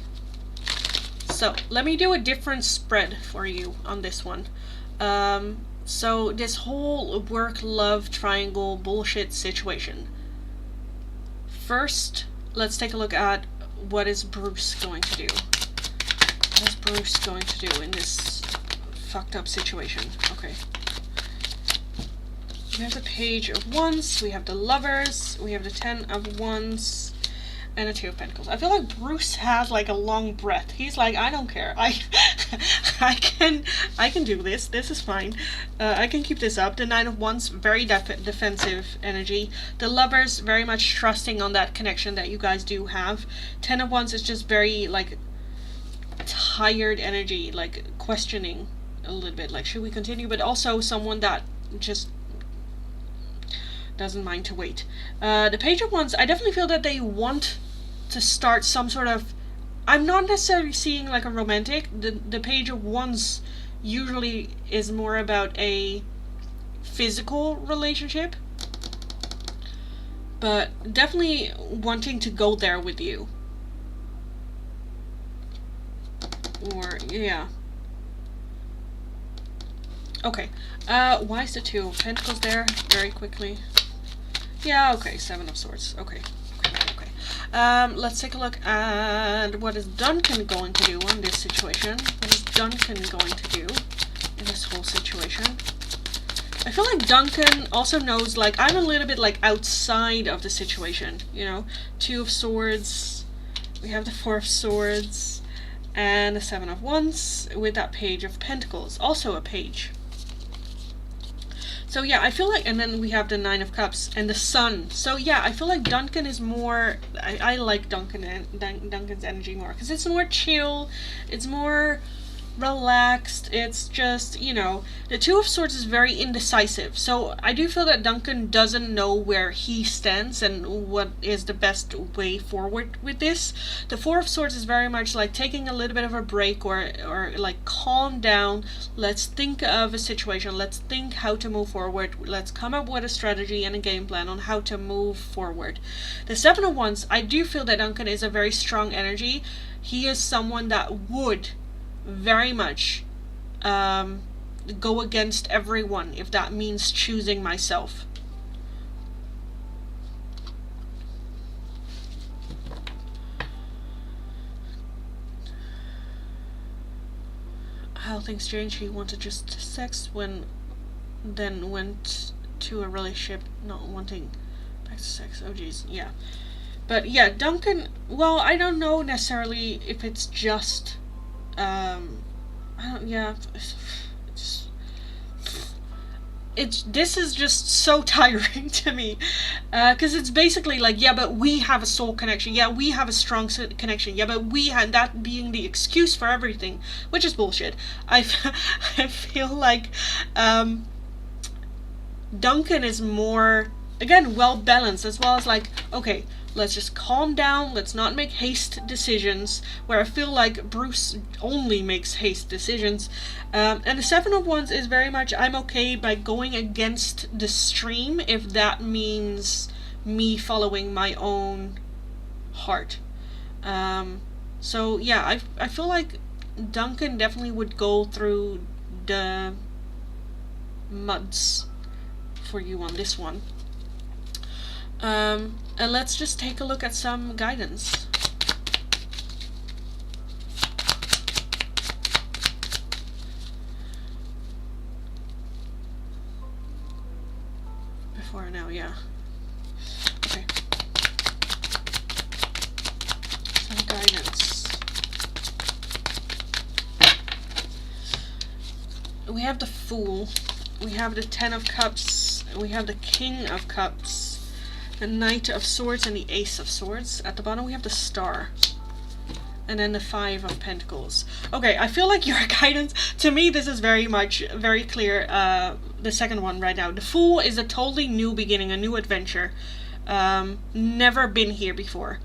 So, let me do a different spread for you on this one. So this whole work-love triangle bullshit situation. First, let's take a look at what is Bruce going to do. What is Bruce going to do in this fucked up situation? Okay. We have the Page of Wands, we have the Lovers, we have the 10 of Wands, and a 2 of Pentacles. I feel like Bruce has like a long breath. He's like, I don't care. I can do this. This is fine. I can keep this up. The 9 of Wands, very defensive energy. The Lovers, very much trusting on that connection that you guys do have. 10 of Wands is just very like tired energy, like questioning a little bit. Like, should we continue? But also someone that just doesn't mind to wait. The Page of Wands, I definitely feel that they want to start some sort of... I'm not necessarily seeing like a romantic. The Page of Wands usually is more about a physical relationship. But definitely wanting to go there with you. Or, yeah. Okay. Why is the 2 of Pentacles there? Very quickly. Yeah, okay, 7 of Swords. Okay. Let's take a look at what is Duncan going to do in this situation. What is Duncan going to do in this whole situation? I feel like Duncan also knows, like, I'm a little bit, like, outside of the situation, you know? 2 of Swords. We have the 4 of Swords. And the 7 of Wands with that Page of Pentacles. Also a page. So yeah, I feel like, and then we have the 9 of Cups and the Sun. So yeah, I feel like Duncan is more, I like Duncan and Duncan's energy more. Because it's more chill, it's more relaxed, it's just, you know, the 2 of Swords is very indecisive. So I do feel that Duncan doesn't know where he stands and what is the best way forward with this. The 4 of Swords is very much like taking a little bit of a break or like calm down. Let's think of a situation. Let's think how to move forward. Let's come up with a strategy and a game plan on how to move forward. The 7 of Wands, I do feel that Duncan is a very strong energy. He is someone that would very much go against everyone if that means choosing myself. How things change. He wanted just sex then went to a relationship not wanting back to sex. Oh geez, yeah. But yeah, Duncan, well, I don't know necessarily if it's just this is just so tiring to me, because it's basically like, yeah, but we have a soul connection, yeah, we have a strong connection, yeah, but we had that being the excuse for everything, which is bullshit. I feel like Duncan is more, again, well balanced, as well as like, okay, let's just calm down, let's not make haste decisions, where I feel like Bruce only makes haste decisions. And the 7 of Wands is very much, I'm okay by going against the stream if that means me following my own heart. So yeah, I feel like Duncan definitely would go through the muds for you on this one. And let's just take a look at some guidance. Before and now, yeah. Okay. Some guidance. We have the Fool. We have the 10 of Cups we have the King of Cups, the Knight of Swords, and the Ace of Swords. At the bottom we have the Star. And then the Five of Pentacles. Okay, I feel like your guidance, to me this is very clear, the second one right now. The Fool is a totally new beginning, a new adventure. Never been here before.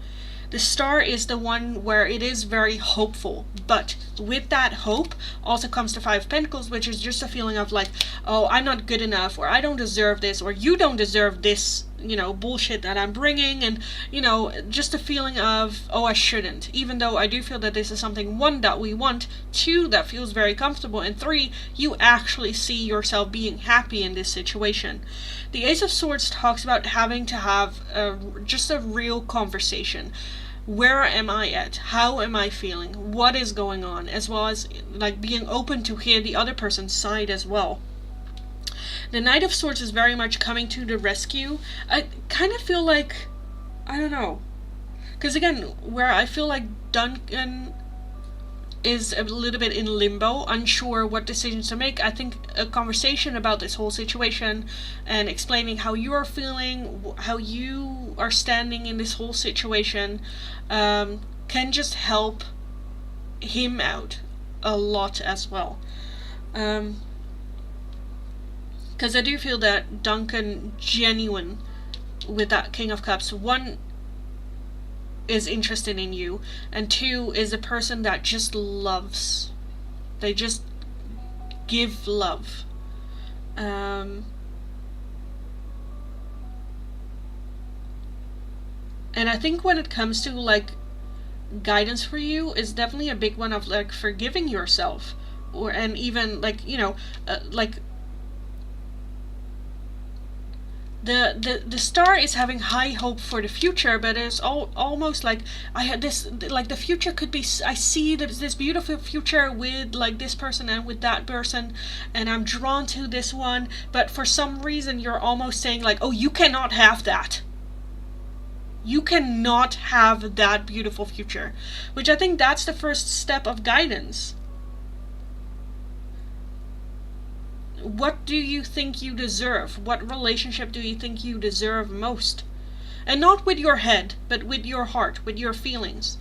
The Star is the one where it is very hopeful, but with that hope also comes the Five of Pentacles, which is just a feeling of like, oh, I'm not good enough, or I don't deserve this, or you don't deserve this, bullshit that I'm bringing, and, just a feeling of, oh, I shouldn't, even though I do feel that this is something, 1, that we want, 2, that feels very comfortable, and 3, you actually see yourself being happy in this situation. The Ace of Swords talks about having to have just a real conversation. Where am I at? How am I feeling? What is going on? As well as like being open to hear the other person's side as well. The Knight of Swords is very much coming to the rescue. I kind of feel like, I don't know. Because again, where I feel like Duncan is a little bit in limbo, unsure what decisions to make. I think a conversation about this whole situation and explaining how you are feeling, how you are standing in this whole situation, can just help him out a lot as well. Because I do feel that Duncan, genuine with that King of Cups, 1, is interested in you, and 2, is a person that just loves. They just give love. And I think when it comes to like guidance for you, is definitely a big one of like forgiving yourself, and even like like the Star is having high hope for the future, but it's almost like I had this, like the future could be, I see this beautiful future with like this person and with that person, and I'm drawn to this one, but for some reason you're almost saying like, oh, you cannot have that. You cannot have that beautiful future, which I think that's the first step of guidance. What do you think you deserve? What relationship do you think you deserve most? And not with your head, but with your heart, with your feelings.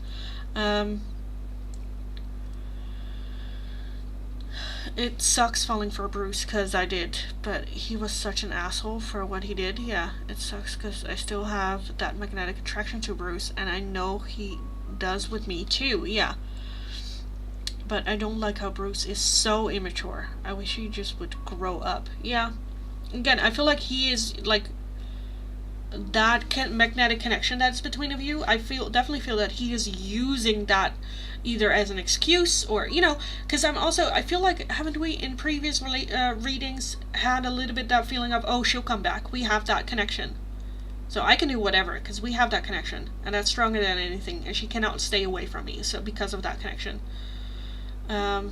It sucks falling for Bruce, because I did, but he was such an asshole for what he did. Yeah, it sucks because I still have that magnetic attraction to Bruce, and I know he does with me too, yeah. But I don't like how Bruce is so immature. I wish he just would grow up. Yeah. Again, I feel like he is like that magnetic connection that's between of you. I definitely feel that he is using that either as an excuse or, because I feel like, haven't we in previous readings had a little bit that feeling of, oh, she'll come back. We have that connection. So I can do whatever because we have that connection. And that's stronger than anything. And she cannot stay away from me. So because of that connection. I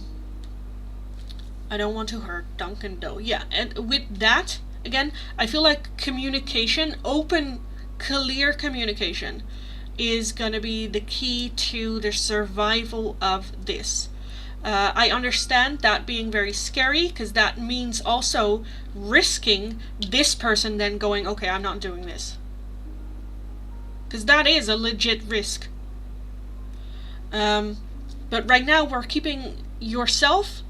don't want to hurt Duncan though. Yeah, and with that, again, I feel like communication, open, clear communication, is gonna be the key to the survival of this. I understand that being very scary, because that means also risking this person then going, okay, I'm not doing this. Because that is a legit risk. But right now we're keeping yourself,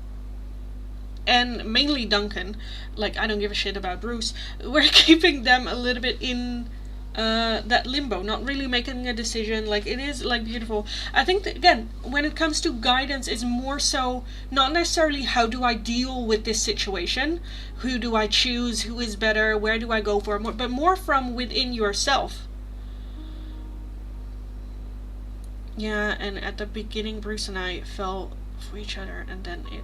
and mainly Duncan, like I don't give a shit about Bruce, we're keeping them a little bit in that limbo, not really making a decision. Like, it is like beautiful. I think that, again, when it comes to guidance, it's more so not necessarily how do I deal with this situation, who do I choose, who is better, where do I go for, but more from within yourself. Yeah, and at the beginning, Bruce and I fell for each other, and then it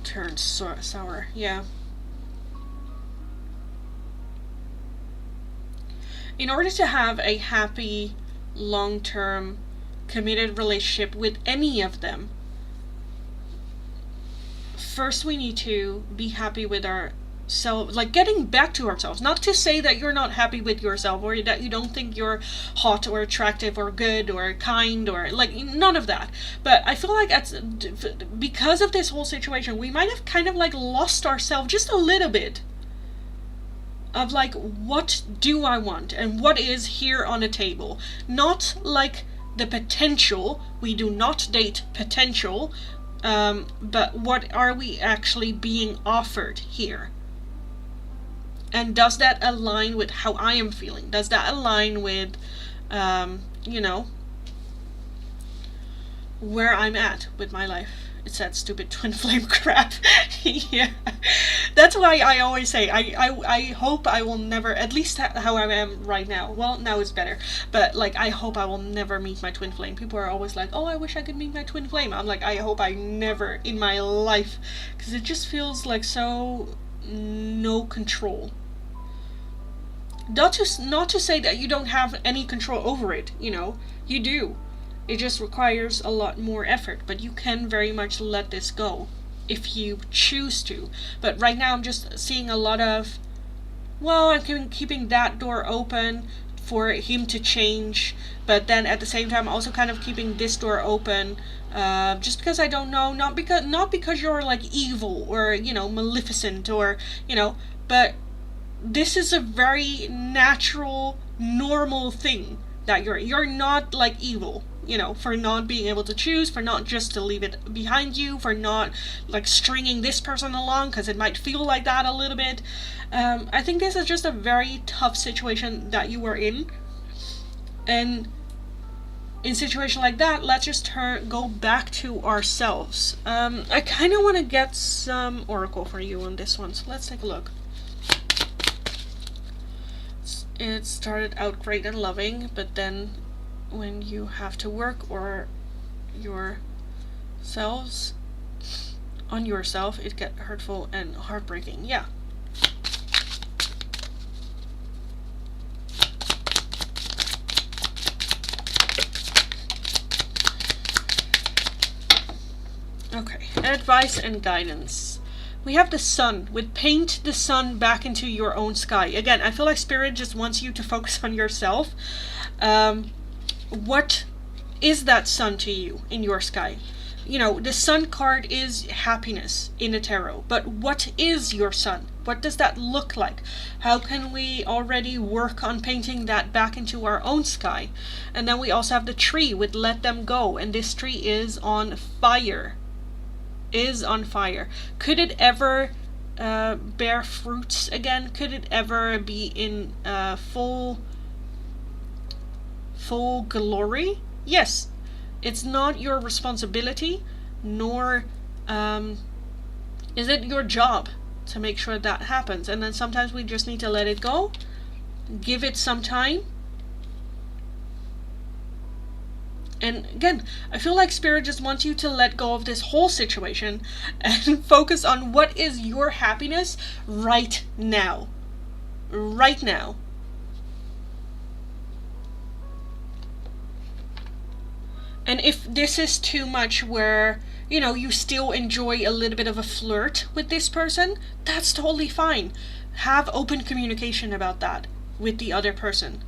turned sour. Yeah. In order to have a happy, long-term, committed relationship with any of them, first we need to be happy with ourselves, like getting back to ourselves. Not to say that you're not happy with yourself, or that you don't think you're hot or attractive or good or kind, or like none of that. But I feel like because of this whole situation, we might have kind of like lost ourselves just a little bit. of like, what do I want and what is here on the table? Not like the potential. We do not date potential, but what are we actually being offered here? And does that align with how I am feeling? Does that align with, you know, where I'm at with my life? It's that stupid twin flame crap. Yeah, that's why I always say I hope I will never, at least how I am right now. Well, now it's better, but like I hope I will never meet my twin flame. People are always like, oh, I wish I could meet my twin flame. I'm like, I hope I never in my life, because it just feels like so no control. Not to say that you don't have any control over it, you know, you do. It just requires a lot more effort, but you can very much let this go if you choose to. But right now I'm just seeing a lot of, well, I'm keeping that door open for him to change, but then at the same time also kind of keeping this door open, just because I don't know, not because you're like evil or, you know, maleficent or, you know, but this is a very natural, normal thing that you're not like evil, you know, for not being able to choose, for not just to leave it behind you, for not like stringing this person along, because it might feel like that a little bit. I think this is just a very tough situation that you were in, and in a situation like that, let's just go back to ourselves. I kind of want to get some oracle for you on this one, so let's take a look. It started out great and loving, but then when you have to work or yourselves on yourself, it gets hurtful and heartbreaking. Yeah. Okay, advice and guidance. We have the sun. With paint the sun back into your own sky. Again, I feel like Spirit just wants you to focus on yourself. What is that sun to you in your sky? You know, the sun card is happiness in the tarot. But what is your sun? What does that look like? How can we already work on painting that back into our own sky? And then we also have the tree with let them go. And this tree is on fire. Could it ever bear fruits again? Could it ever be in full glory? Yes. It's not your responsibility, nor is it your job to make sure that happens. And then sometimes we just need to let it go, give it some time. And again, I feel like Spirit just wants you to let go of this whole situation and focus on what is your happiness right now. Right now. And if this is too much where, you know, you still enjoy a little bit of a flirt with this person, that's totally fine. Have open communication about that with the other person.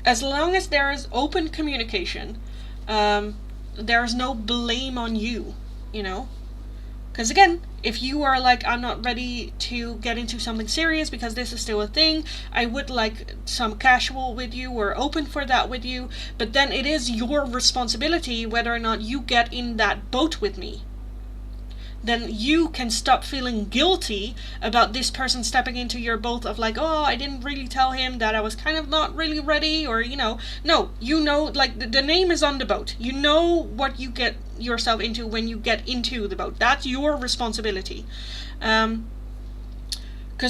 As long as there is open communication, there is no blame on you, you know? Because again, if you are like, I'm not ready to get into something serious because this is still a thing, I would like some casual with you or open for that with you, but then it is your responsibility whether or not you get in that boat with me. Then you can stop feeling guilty about this person stepping into your boat of like, oh, I didn't really tell him that I was kind of not really ready, or, you know. No, you know, like, the name is on the boat. You know what you get yourself into when you get into the boat. That's your responsibility. Because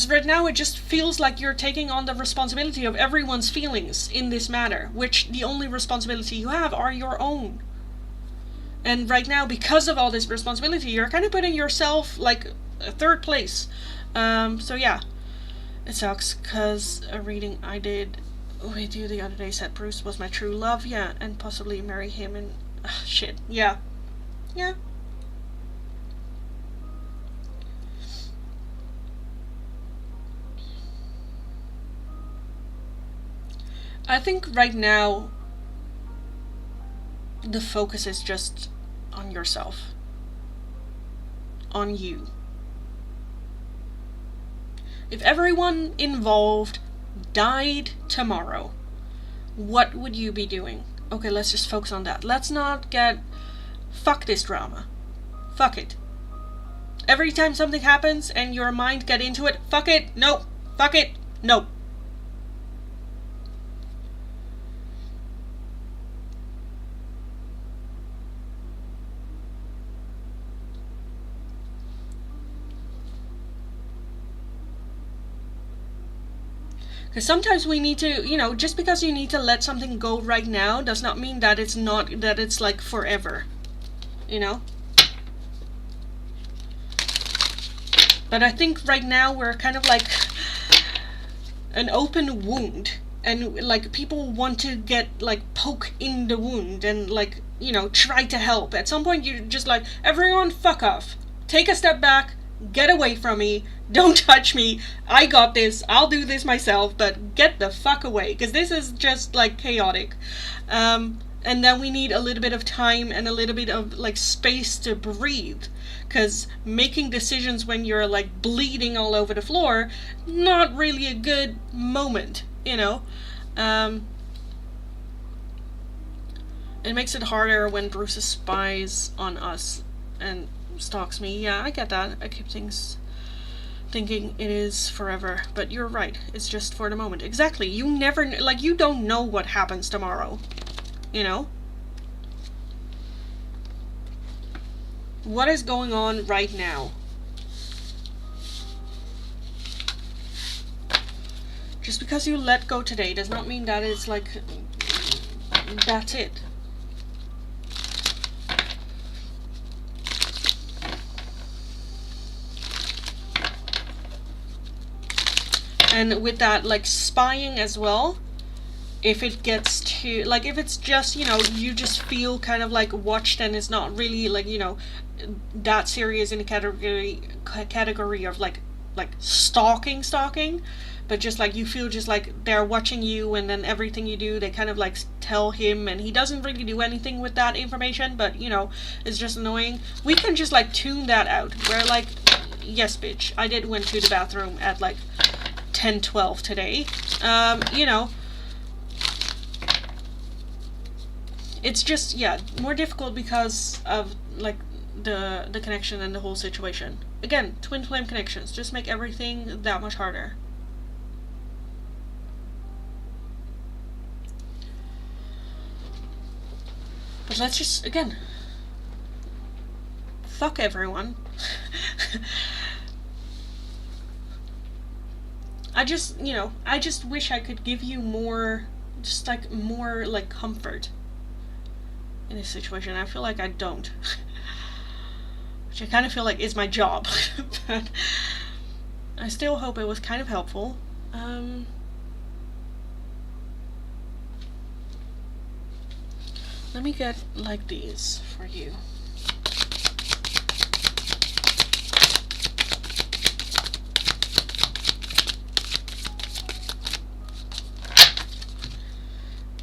right now it just feels like you're taking on the responsibility of everyone's feelings in this matter, which the only responsibility you have are your own. And right now, because of all this responsibility, you're kind of putting yourself like a third place. So yeah, it sucks because a reading I did with you the other day said Bruce was my true love, yeah, and possibly marry him and shit, yeah. I think right now the focus is just on yourself, on you. If everyone involved died tomorrow, what would you be doing? Okay, let's just focus on that. Let's not get... Fuck this drama. Fuck it. Every time something happens and your mind get into it, fuck it, no. Fuck it, no. Because sometimes we need to, you know, just because you need to let something go right now does not mean that it's not, that it's like forever, you know? But I think right now we're kind of like an open wound, and like people want to get like poke in the wound and like, you know, try to help. At some point you're just like, everyone fuck off. Take a step back, get away from me, don't touch me, I got this, I'll do this myself, but get the fuck away, because this is just like chaotic. And then we need a little bit of time and a little bit of like space to breathe, because making decisions when you're like bleeding all over the floor, not really a good moment, you know. It makes it harder when Bruce spies on us and stalks me. Yeah, I get that. I keep thinking it is forever, but you're right, it's just for the moment. Exactly. You never, like, you don't know what happens tomorrow, you know? What is going on right now? Just because you let go today does not mean that it's like, that's it. And with that, like, spying as well, if it gets to, like, if it's just, you know, you just feel kind of like watched and it's not really, like, you know, that serious in a category of like stalking, but just like you feel just like they're watching you, and then everything you do they kind of like tell him, and he doesn't really do anything with that information, but you know, it's just annoying. We can just like tune that out. We're like, yes bitch, I did went to the bathroom at like 10-12 today. You know, it's just, yeah, more difficult because of like the connection and the whole situation. Again, twin flame connections just make everything that much harder. But let's just, again, fuck everyone. I just, you know, I just wish I could give you more, just like more like comfort in this situation. I feel like I don't. Which I kind of feel like is my job. But I still hope it was kind of helpful. Let me get like these for you.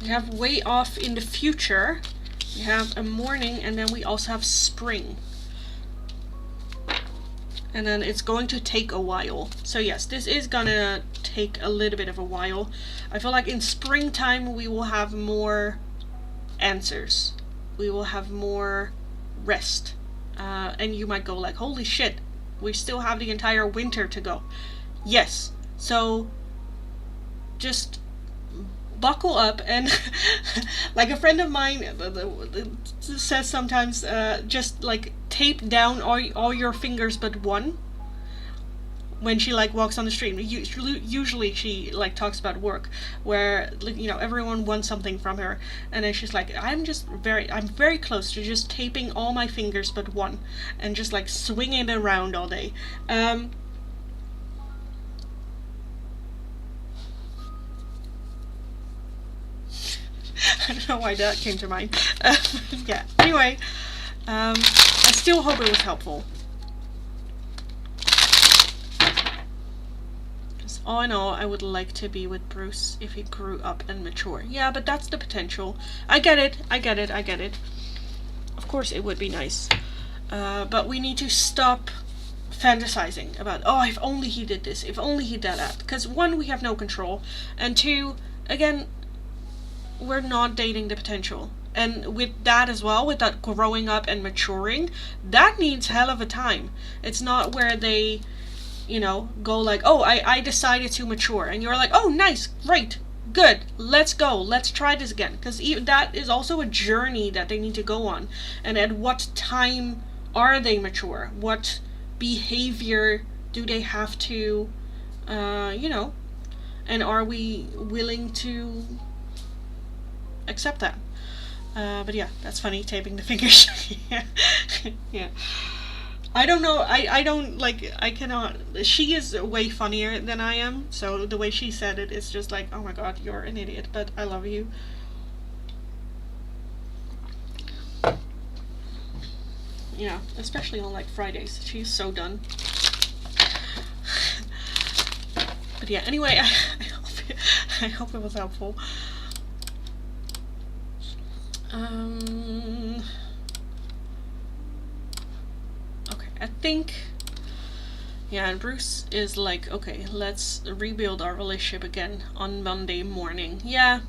We have way off in the future. We have a morning, and then we also have spring. And then it's going to take a while. So yes, this is gonna take a little bit of a while. I feel like in springtime we will have more answers. We will have more rest. And you might go like, holy shit, we still have the entire winter to go. Yes, so just buckle up, and like a friend of mine says sometimes, just like tape down all your fingers but one when she like walks on the street. Usually she like talks about work, where, you know, everyone wants something from her, and then she's like, I'm very close to just taping all my fingers but one, and just like swinging it around all day. I don't know why that came to mind. Yeah, anyway, I still hope it was helpful. Because all in all, I would like to be with Bruce if he grew up and mature. Yeah, but that's the potential. I get it. Of course it would be nice. But we need to stop fantasizing about, oh, if only he did this, if only he did that. Because one, we have no control, and two, again, we're not dating the potential. And with that as well, with that growing up and maturing, that needs hell of a time. It's not where they, you know, go like, oh, I decided to mature, and you're like, oh, nice, great, good, let's go, let's try this again. Because that is also a journey that they need to go on. And at what time are they mature? What behavior do they have to, you know, and are we willing to accept that? But yeah, that's funny, taping the fingers. Yeah. Yeah. I don't know, I don't, like, I cannot, she is way funnier than I am, so the way she said it is just like, oh my god, you're an idiot, but I love you. Yeah, especially on, like, Fridays. She's so done. But yeah, anyway, I hope it was helpful. Okay, I think, yeah, and Bruce is like, okay, let's rebuild our relationship again on Monday morning. Yeah.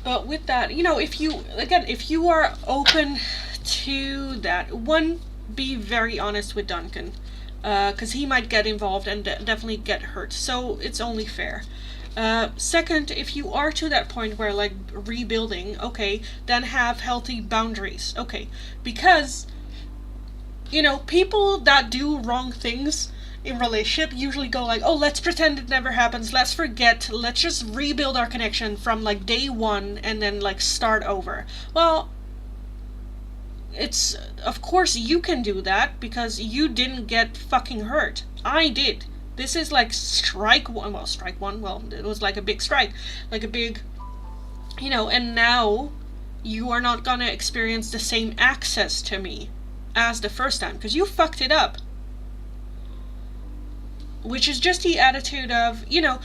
But with that, you know, if you are open to that, one, be very honest with Duncan, because he might get involved and definitely get hurt, so it's only fair. Second, if you are to that point where, like, rebuilding, okay, then have healthy boundaries, okay, because, you know, people that do wrong things in relationship usually go like, oh, let's pretend it never happens, let's forget, let's just rebuild our connection from, like, day one and then, like, start over. Well, it's, of course you can do that because you didn't get fucking hurt. I did. This is like strike one, well, it was like a big strike, like a big, you know, and now you are not gonna experience the same access to me as the first time, because you fucked it up. Which is just the attitude of, you know,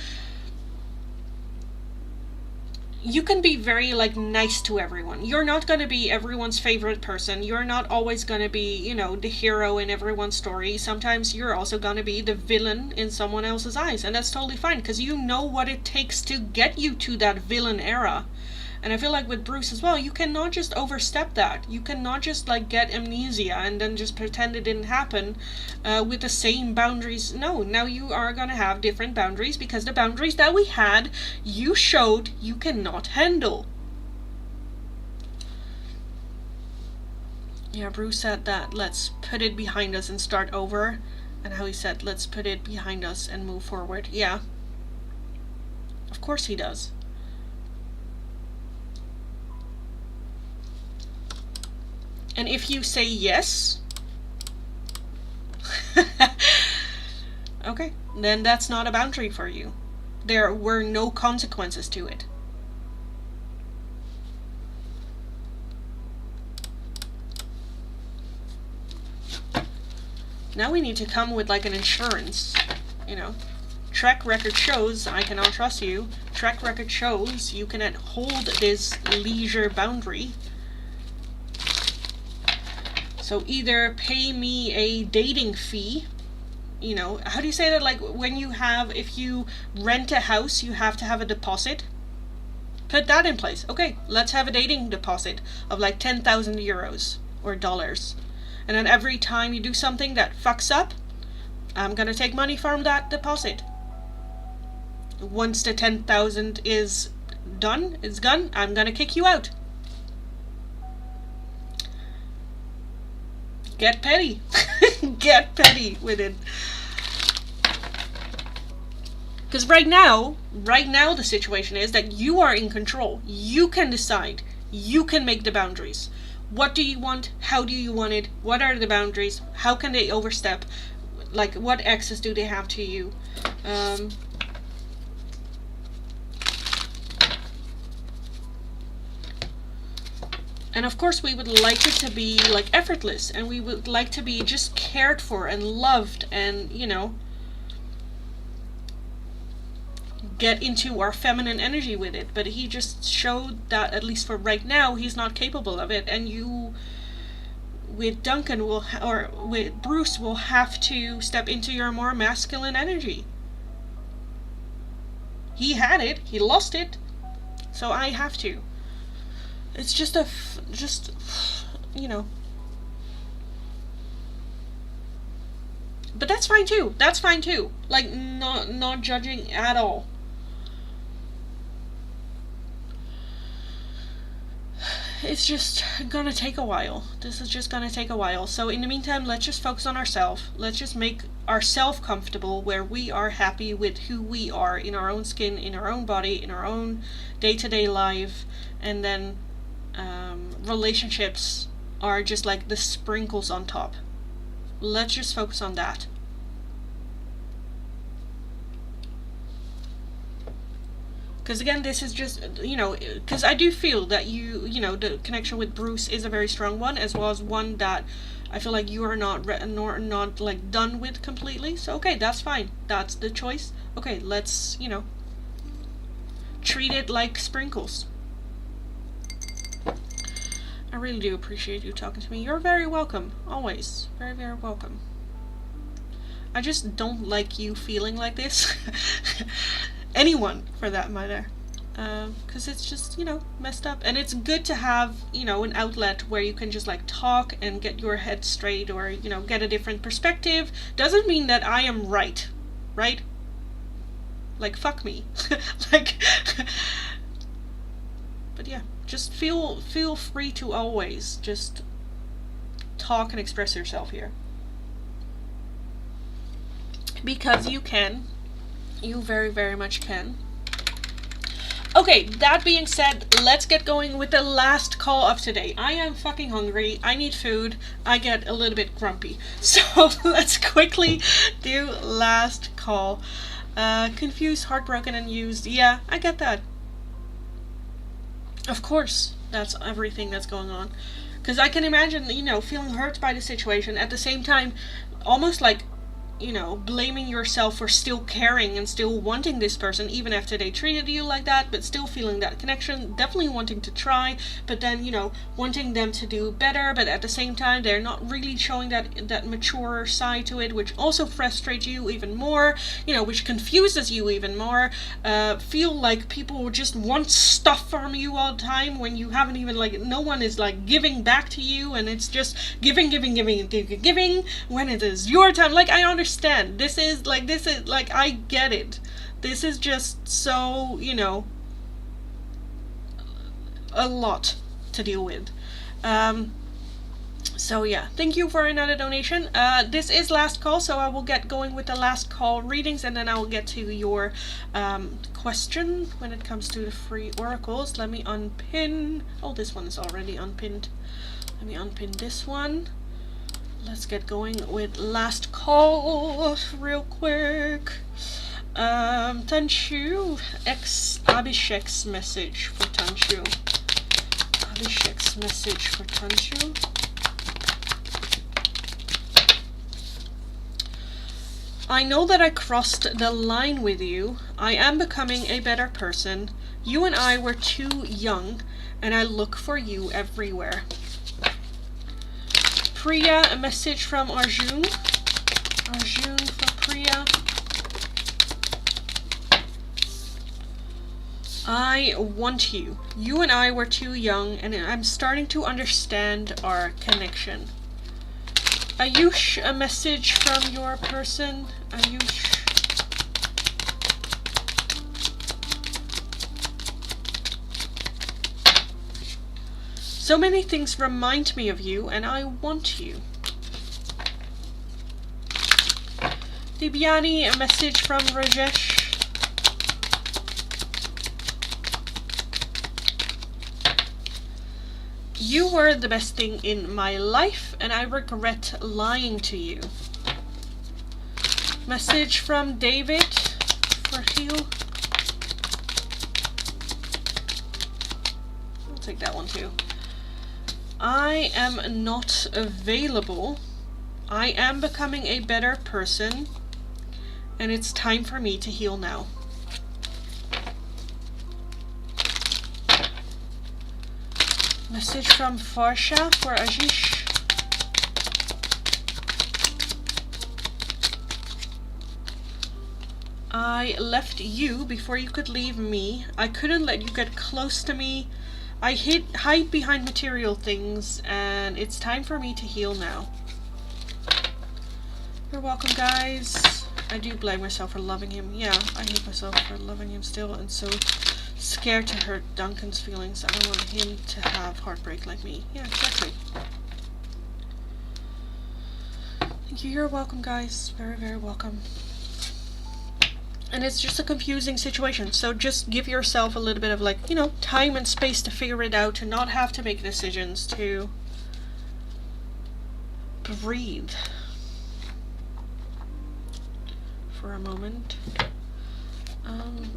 you can be very, like, nice to everyone. You're not going to be everyone's favorite person. You're not always going to be, you know, the hero in everyone's story. Sometimes you're also going to be the villain in someone else's eyes. And that's totally fine, because you know what it takes to get you to that villain era. And I feel like with Bruce as well, you cannot just overstep that. You cannot just, like, get amnesia and then just pretend it didn't happen with the same boundaries. No, now you are going to have different boundaries, because the boundaries that we had, you showed you cannot handle. Yeah, Bruce said that, let's put it behind us and start over. And how he said, let's put it behind us and move forward. Yeah. Of course he does. And if you say yes, okay, then that's not a boundary for you. There were no consequences to it. Now we need to come with, like, an insurance, you know. Track record shows I cannot trust you. Track record shows you cannot hold this leisure boundary. So either pay me a dating fee, you know, how do you say that, like, when you have, if you rent a house, you have to have a deposit? Put that in place. Okay, let's have a dating deposit of like 10,000 euros or dollars. And then every time you do something that fucks up, I'm gonna take money from that deposit. Once the 10,000 is done, I'm gonna kick you out. Get petty. Get petty with it. Because right now the situation is that you are in control. You can decide. You can make the boundaries. What do you want? How do you want it? What are the boundaries? How can they overstep? Like, what access do they have to you? And of course we would like it to be, like, effortless, and we would like to be just cared for and loved and, you know. get into our feminine energy with it, but he just showed that, at least for right now, he's not capable of it. And you, with Duncan, or with Bruce, will have to step into your more masculine energy. He had it, he lost it, so I have to. It's just you know. But that's fine too. That's fine too. Like, not judging at all. It's just gonna take a while. This is just gonna take a while. So in the meantime, let's just focus on ourselves. Let's just make ourselves comfortable, where we are happy with who we are in our own skin, in our own body, in our own day-to-day life. And then relationships are just like the sprinkles on top. Let's just focus on that. Because again, this is just, because I do feel that the connection with Bruce is a very strong one, as well as one that I feel like you are not like done with completely. So okay, that's fine. That's the choice. Okay, let's, treat it like sprinkles. I really do appreciate you talking to me. You're very welcome. Always. Very, very welcome. I just don't like you feeling like this. Anyone, for that matter. Because it's just, messed up. And it's good to have, an outlet where you can just, like, talk and get your head straight, or, get a different perspective. Doesn't mean that I am right. Right? Like, fuck me. Like... But yeah, just feel free to always just talk and express yourself here. Because you can. You very, very much can. Okay, that being said, let's get going with the last call of today. I am fucking hungry. I need food. I get a little bit grumpy. So let's quickly do last call. Confused, heartbroken, and used. Yeah, I get that. Of course, that's everything that's going on. Because I can imagine, feeling hurt by the situation, at the same time, almost like, blaming yourself for still caring and still wanting this person, even after they treated you like that, but still feeling that connection, definitely wanting to try, but then, wanting them to do better, but at the same time, they're not really showing that mature side to it, which also frustrates you even more, which confuses you even more, feel like people just want stuff from you all the time, when you haven't even, like, no one is, like, giving back to you, and it's just giving, when it is your time. Like, I understand. This is like, I get it. This is just so, a lot to deal with. So yeah, thank you for another donation. This is last call, so I will get going with the last call readings, and then I will get to your question when it comes to the free oracles. Let me unpin. Oh, this one is already unpinned. Let me unpin this one. Let's get going with last call real quick. Tanshu, Abhishek's message for Tanshu. Abhishek's message for Tanshu. I know that I crossed the line with you. I am becoming a better person. You and I were too young, and I look for you everywhere. Priya, a message from Arjun. Arjun for Priya. I want you. You and I were too young, and I'm starting to understand our connection. Ayush, a message from your person. Ayush. So many things remind me of you, and I want you. Dibyani, a message from Rajesh. You were the best thing in my life, and I regret lying to you. Message from David for Heal. I'll take that one too. I am not available. I am becoming a better person, and it's time for me to heal now. Message from Farsha for Ajish. I left you before you could leave me. I couldn't let you get close to me. I hide behind material things, and it's time for me to heal now. You're welcome, guys. I do blame myself for loving him. Yeah, I hate myself for loving him still, and so scared to hurt Duncan's feelings. I don't want him to have heartbreak like me. Yeah, exactly. Thank you. You're welcome, guys. Very, very welcome. And it's just a confusing situation, so just give yourself a little bit of, like, you know, time and space to figure it out, to not have to make decisions, to breathe for a moment.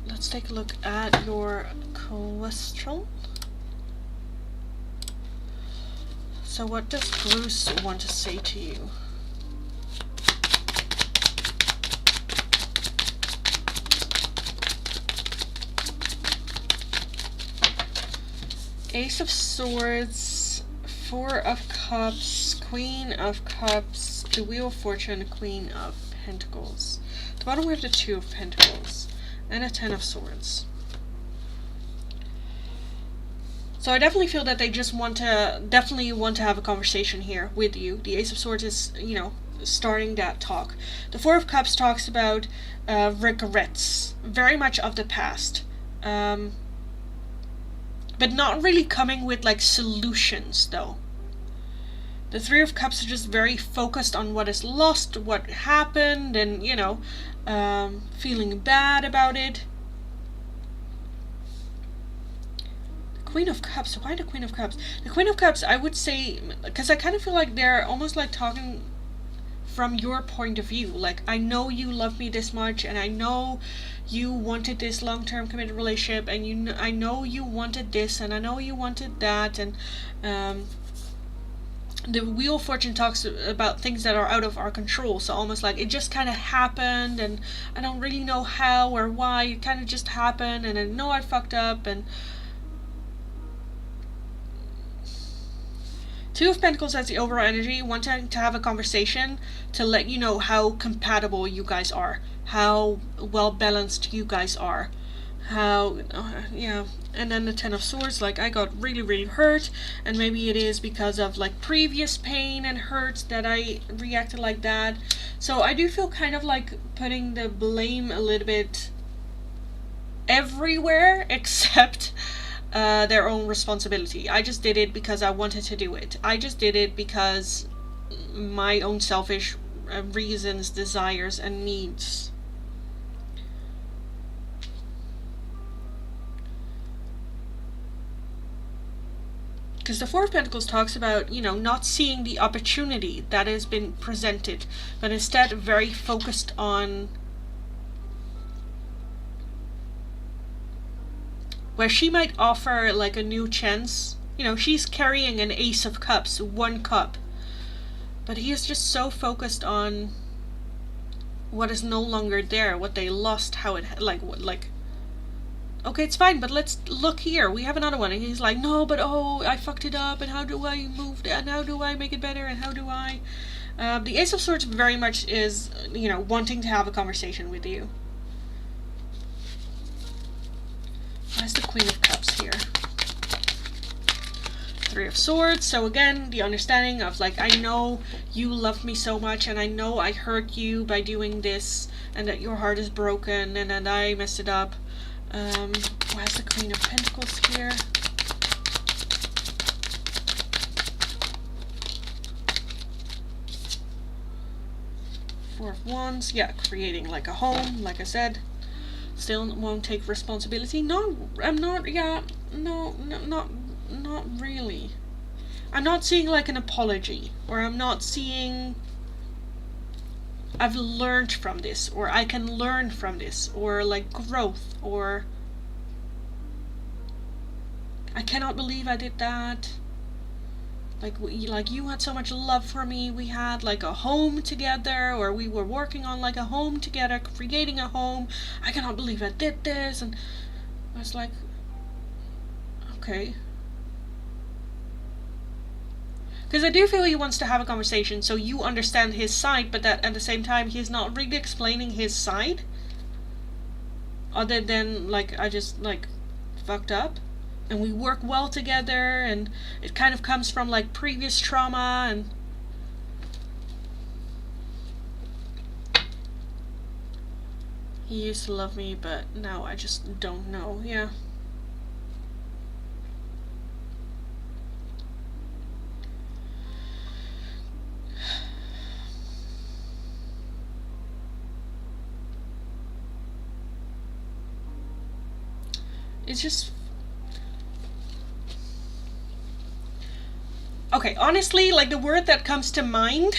Let's take a look at your cholesterol. So what does Bruce want to say to you? Ace of Swords, Four of Cups, Queen of Cups, the Wheel of Fortune, Queen of Pentacles. At the bottom we have the Two of Pentacles and a Ten of Swords. So I definitely feel that they just definitely want to have a conversation here with you. The Ace of Swords is, you know, starting that talk. The Four of Cups talks about regrets, very much of the past. But not really coming with, like, solutions, though. The Three of Cups are just very focused on what is lost, what happened, and, you know, feeling bad about it. The Queen of Cups. Why the Queen of Cups? The Queen of Cups, I would say, because I kind of feel like they're almost like talking from your point of view. Like, I know you love me this much, and I know you wanted this long-term committed relationship, and I know you wanted this, and I know you wanted that, and the Wheel of Fortune talks about things that are out of our control, so almost like it just kind of happened, and I don't really know how or why, it kind of just happened, and I know I fucked up, and Two of Pentacles as the overall energy, wanting to have a conversation to let you know how compatible you guys are, how well balanced you guys are, how, yeah. And then the Ten of Swords, like, I got really, really hurt, and maybe it is because of, like, previous pain and hurt that I reacted like that. So I do feel kind of like putting the blame a little bit everywhere except their own responsibility. I just did it because I wanted to do it. I just did it because my own selfish reasons, desires, and needs. Because the Four of Pentacles talks about, you know, not seeing the opportunity that has been presented, but instead very focused on where she might offer, like, a new chance. You know, she's carrying an Ace of Cups, one cup. But he is just so focused on what is no longer there, what they lost, how it, like, okay, it's fine, but let's look here. We have another one. And he's like, no, but oh, I fucked it up, and how do I move that? And how do I make it better? And how do I... the Ace of Swords very much is, you know, wanting to have a conversation with you. Where's the Queen of Cups here? Three of Swords. So again, the understanding of, like, I know you love me so much, and I know I hurt you by doing this, and that your heart is broken, and that I messed it up. Where's the Queen of Pentacles here? Four of Wands. Yeah, creating, like, a home, like I said. Still won't take responsibility. No, I'm not. Yeah, no, not really. I'm not seeing, like, an apology, or I'm not seeing I've learned from this, or I can learn from this, or, like, growth, or I cannot believe I did that. Like you had so much love for me. We had, like, a home together, or we were working on, like, a home together, creating a home. I cannot believe I did this. And I was like, okay. Because I do feel he wants to have a conversation so you understand his side, but that at the same time he's not really explaining his side. Other than, like, I just, like, fucked up. And we work well together, and it kind of comes from, like, previous trauma, and... He used to love me, but now I just don't know. Yeah. It's just... Okay, honestly, like, the word that comes to mind,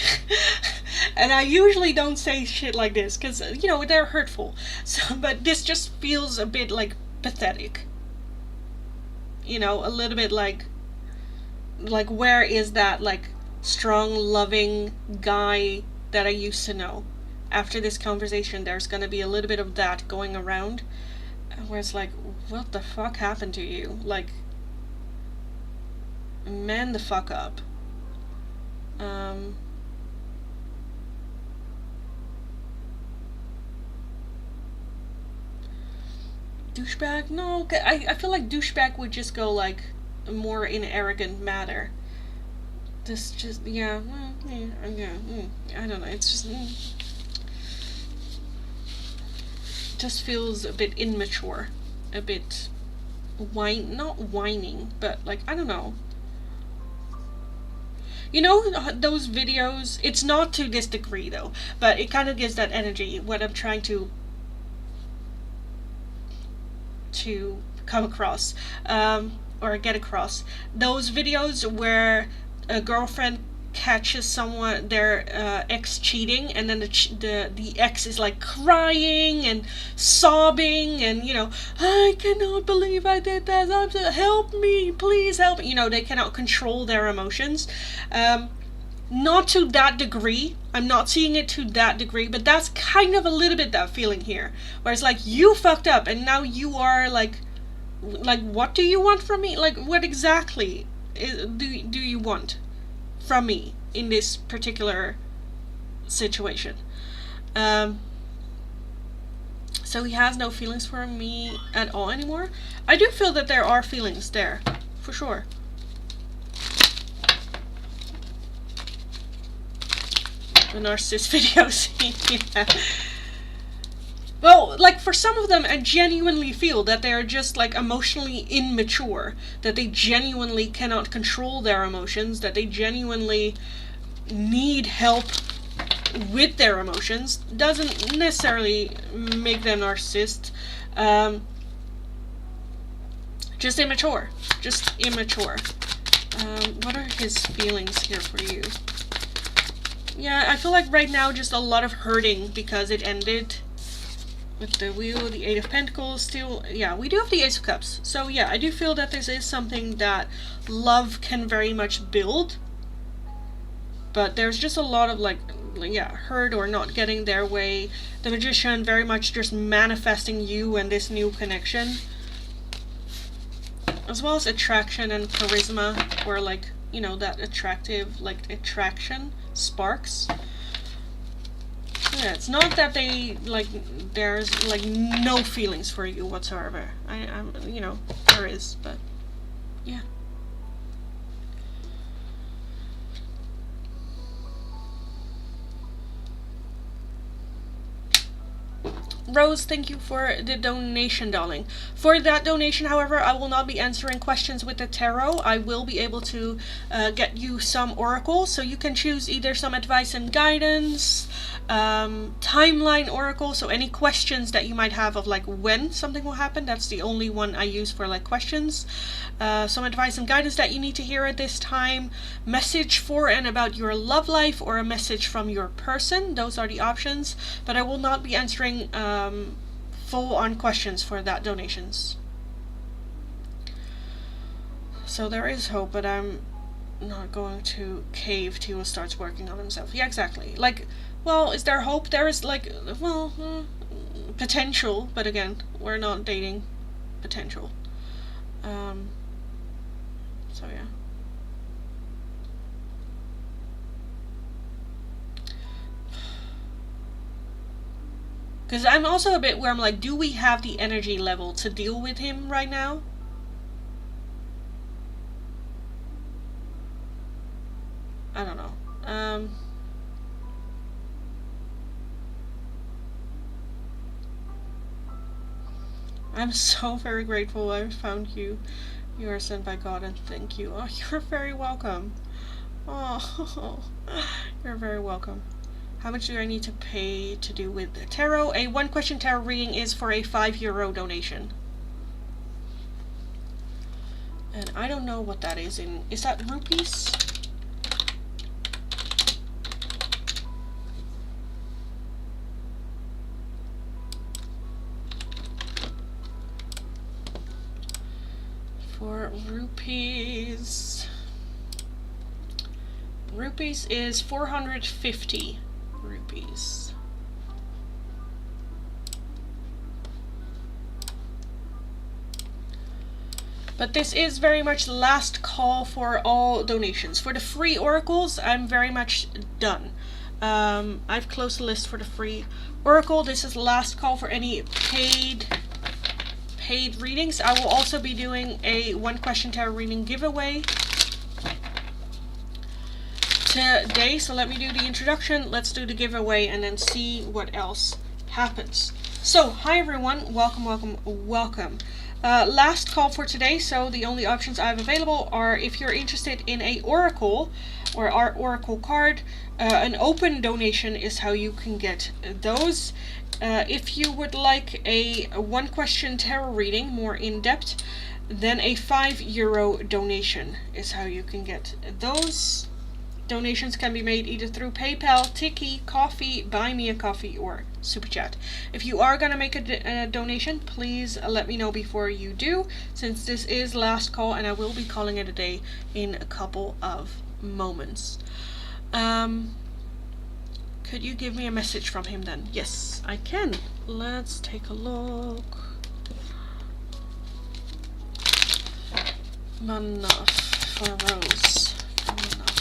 and I usually don't say shit like this, because, you know, they're hurtful, so, but this just feels a bit, like, pathetic. You know, a little bit like, where is that, like, strong, loving guy that I used to know? After this conversation, there's gonna be a little bit of that going around, where it's like, what the fuck happened to you? Like, man the fuck up. Douchebag? No, I feel like douchebag would just go, like, more in arrogant manner. This just, yeah, I don't know, it's just, just feels a bit immature, a bit not whining, but, like, I don't know. You know those videos, it's not to this degree though, but it kind of gives that energy, what I'm trying to come across, or get across. Those videos where a girlfriend catches someone, their ex cheating, and then the ex is like crying and sobbing, and, you know, I cannot believe I did that, help me, please help me. You know, they cannot control their emotions. Not to that degree. I'm not seeing it to that degree, but that's kind of a little bit that feeling here, where it's like, you fucked up and now you are like what do you want from me? Like, what exactly do you want from me in this particular situation? So he has no feelings for me at all anymore. I do feel that there are feelings there, for sure. The narcissist videos. Yeah. Well, like, for some of them, I genuinely feel that they are just, like, emotionally immature, that they genuinely cannot control their emotions, that they genuinely need help with their emotions. Doesn't necessarily make them narcissists. Just immature. Just immature. What are his feelings here for you? Yeah, I feel like right now just a lot of hurting because it ended with the wheel, the Eight of Pentacles still. Yeah, we do have the Ace of Cups. So yeah, I do feel that this is something that love can very much build. But there's just a lot of, like, yeah, hurt or not getting their way. The Magician very much just manifesting you and this new connection. As well as attraction and charisma, or, like, you know, that attractive, like, attraction sparks. Yeah, it's not that they, like, there's, like, no feelings for you whatsoever. I'm, you know, there is, but yeah. Rose, thank you for the donation, darling. For that donation, however, I will not be answering questions with the tarot. I will be able to get you some oracle, so you can choose either some advice and guidance, timeline oracle, so any questions that you might have of, like, when something will happen. That's the only one I use for, like, questions. Some advice and guidance that you need to hear at this time, message for and about your love life, or a message from your person. Those are the options, but I will not be answering full-on questions for that donations. So there is hope, but I'm not going to cave till he starts working on himself. Yeah, exactly. Like, well, is there hope? There is, like, well, potential, but again, we're not dating potential. So yeah. Because I'm also a bit where I'm like, do we have the energy level to deal with him right now? I don't know. I'm so very grateful I found you. You are sent by God, and thank you. Oh, you're very welcome. Oh, you're very welcome. How much do I need to pay to do with the tarot? A 1-question tarot reading is for a €5 donation. And I don't know what that is in. Is that rupees? For rupees. Rupees is 450 rupees. But this is very much last call for all donations. For the free oracles, I'm very much done. I've closed the list for the free oracle. This is the last call for any paid readings. I will also be doing a 1-question tarot reading giveaway today, so let me do the introduction, let's do the giveaway, and then see what else happens. So, hi everyone, welcome. Last call for today, so the only options I have available are, if you're interested in a oracle or our oracle card, an open donation is how you can get those. If you would like a 1-question tarot reading, more in depth, then a €5 donation is how you can get those. Donations can be made either through PayPal, Tiki, Coffee, Buy Me a Coffee, or Super Chat. If you are going to make a donation, please let me know before you do, since this is last call and I will be calling it a day in a couple of moments. Could you give me a message from him then? Yes, I can. Let's take a look. Manaf for Rose. Manaf.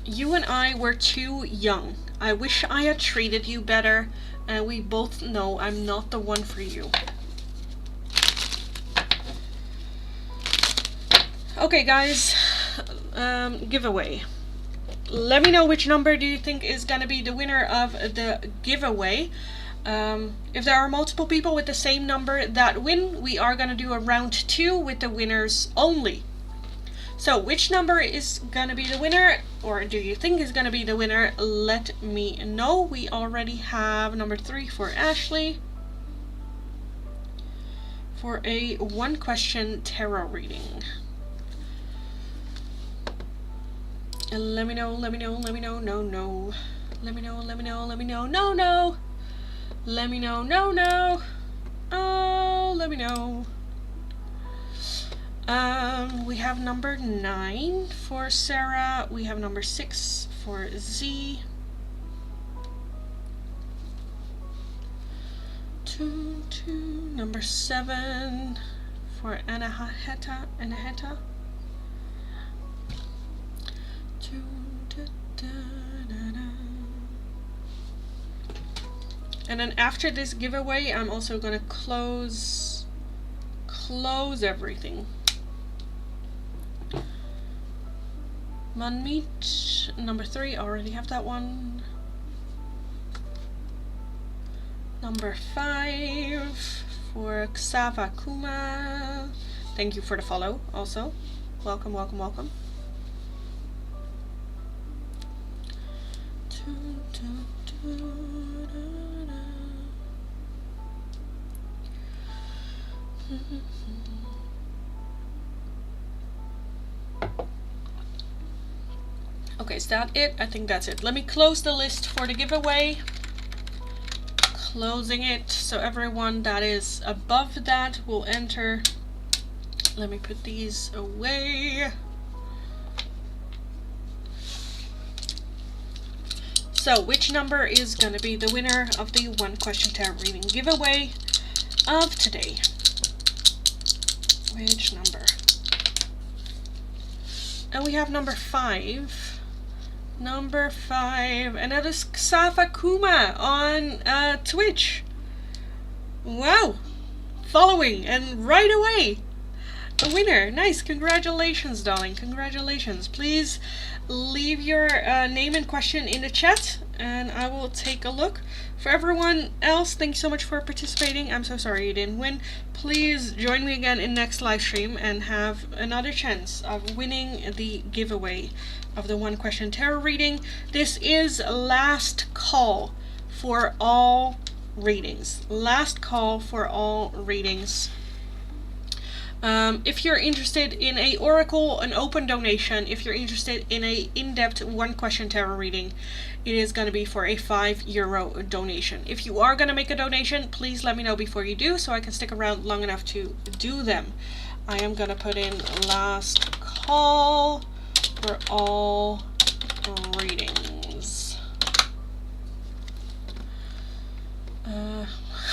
You and I were too young. I wish I had treated you better, and we both know I'm not the one for you. Okay guys, giveaway. Let me know which number do you think is gonna be the winner of the giveaway. If there are multiple people with the same number that win, we are gonna do a round 2 with the winners only. So which number is gonna be the winner, or do you think is gonna be the winner? Let me know. We already have number 3 for Ashley for a 1-question tarot reading. Let me know, no. Let me know, no. Let me know, no. Let me know, no. Oh, let me know. We have number 9 for Sarah. We have number 6 for Z. Number 7 for Anaheta. And then after this giveaway, I'm also gonna close everything. Manmeet, number 3, already have that one. Number 5 for Xava Kuma. Thank you for the follow also. Welcome. Okay, is that it? I think that's it. Let me close the list for the giveaway. Closing it, so everyone that is above that will enter. Let me put these away. So, which number is going to be the winner of the 1-question tarot reading giveaway of today? Which number? And we have number 5. Number 5, and that is Xafa Kuma on Twitch. Wow, following and right away. A winner. Nice. Congratulations, darling. Congratulations. Please leave your name and question in the chat and I will take a look. For everyone else, thanks so much for participating. I'm so sorry you didn't win. Please join me again in next live stream and have another chance of winning the giveaway of the 1 question tarot reading. This is last call for all readings. Last call for all readings. If you're interested in a oracle, an open donation, if you're interested in a in-depth 1 question tarot reading, it is going to be for a €5 donation. If you are going to make a donation, please let me know before you do so I can stick around long enough to do them. I am going to put in last call for all readings.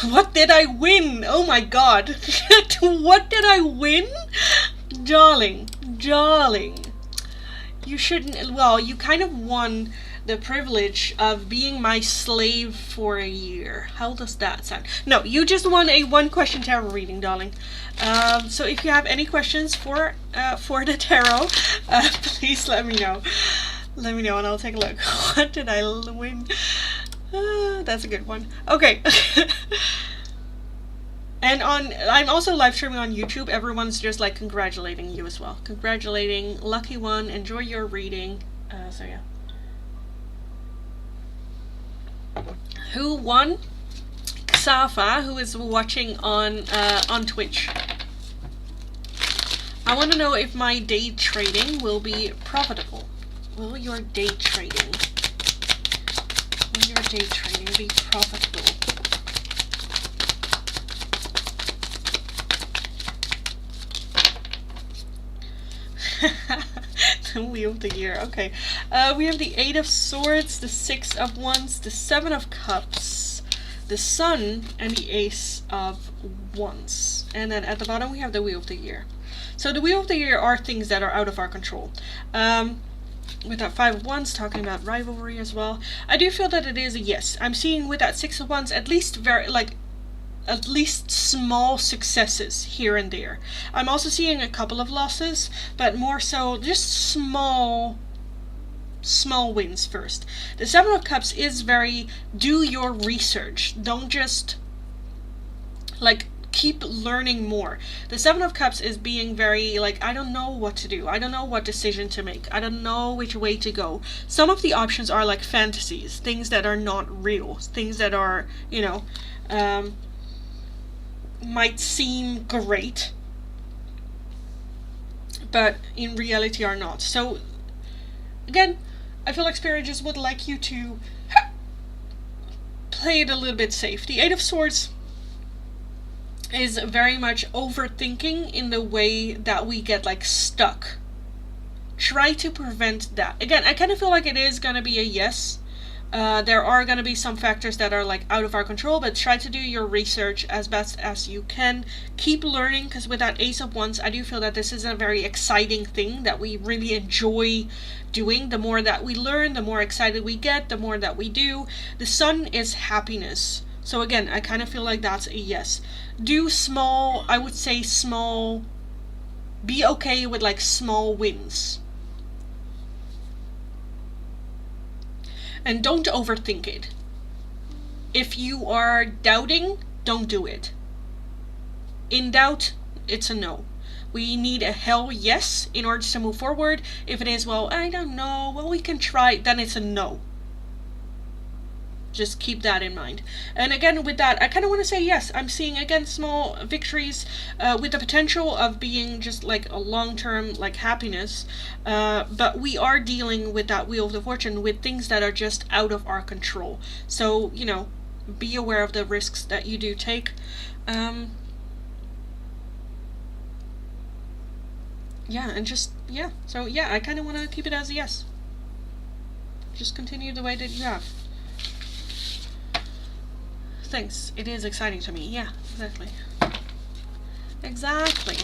What did I win? Oh my god. What did I win? Darling. You shouldn't, well, you kind of won the privilege of being my slave for a year. How does that sound? No, you just won a 1 question tarot reading, darling. So if you have any questions for the tarot, please let me know. Let me know and I'll take a look. What did I win? That's a good one. Okay. And I'm also live streaming on YouTube. Everyone's just like congratulating you as well. Congratulating, lucky one, enjoy your reading. So yeah. Who won? Xafa, who is watching on Twitch. I want to know if my day trading will be profitable. Will your day trading be profitable? The Wheel of the Year. Okay. We have the 8 of Swords, the 6 of Wands, the 7 of Cups, the Sun, and the Ace of Wands. And then at the bottom we have the Wheel of the Year. So the Wheel of the Year are things that are out of our control. With that 5 of Wands, talking about rivalry as well. I do feel that it is a yes. I'm seeing with that 6 of Wands at least at least small successes here and there. I'm also seeing a couple of losses, but more so just small wins first. The 7 of Cups is very, do your research. Don't just like keep learning more. The 7 of Cups is being very like, I don't know what to do. I don't know what decision to make. I don't know which way to go. Some of the options are like fantasies, things that are not real, things that are, you know, might seem great, but in reality are not. So again, I feel like Spirit just would like you to play it a little bit safe. The 8 of Swords is very much overthinking in the way that we get like stuck. Try to prevent that. Again, I kind of feel like it is going to be a yes. There are going to be some factors that are like out of our control, but try to do your research as best as you can. Keep learning, because with that Ace of Wands, I do feel that this is a very exciting thing that we really enjoy doing. The more that we learn, the more excited we get, the more that we do. The Sun is happiness. So again, I kind of feel like that's a yes. Do small, I would say small, be okay with like small wins. And don't overthink it. If you are doubting, don't do it. In doubt, it's a no. We need a hell yes in order to move forward. If it is, well, I don't know, well, we can try, then it's a no. Just keep that in mind. And again, with that, I kind of want to say yes. I'm seeing, again, small victories with the potential of being just like a long-term like happiness. But we are dealing with that Wheel of the Fortune with things that are just out of our control. So, you know, be aware of the risks that you do take. Yeah, and just, yeah. So, yeah, I kind of want to keep it as a yes. Just continue the way that you have. Thanks. It is exciting to me. Yeah, exactly. Exactly.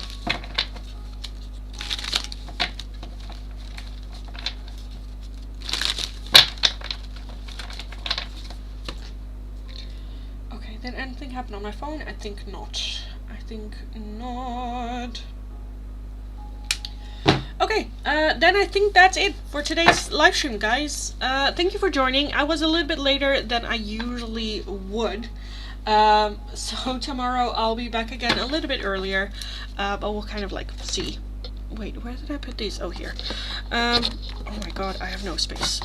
did anything happen on my phone? I think not. I think not. Okay, then I think that's it for today's live stream, guys. Thank you for joining. I was a little bit later than I usually would. So tomorrow I'll be back again a little bit earlier, but we'll kind of like see. Wait, where did I put these? Oh, here. Oh my god, I have no space.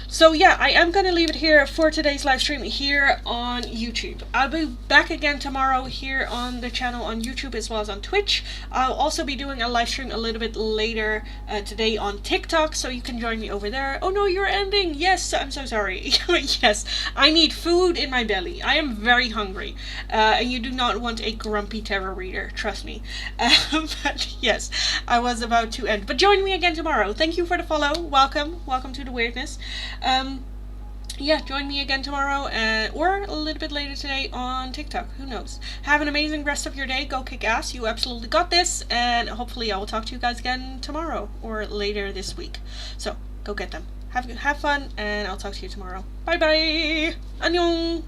So yeah, I am going to leave it here for today's live stream here on YouTube. I'll be back again tomorrow here on the channel on YouTube as well as on Twitch. I'll also be doing a live stream a little bit later today on TikTok, so you can join me over there. Oh no, you're ending! Yes, I'm so sorry. Yes, I need food in my belly. I am very hungry. And you do not want a grumpy tarot reader, trust me. But yes, I was about to end. But join me again tomorrow. Thank you for the follow. Welcome. Welcome to the weirdness. Yeah, join me again tomorrow or a little bit later today on TikTok. Who knows? Have an amazing rest of your day. Go kick ass. You absolutely got this. And hopefully I will talk to you guys again tomorrow or later this week. So go get them. Have fun, and I'll talk to you tomorrow. Bye bye. Annyeong.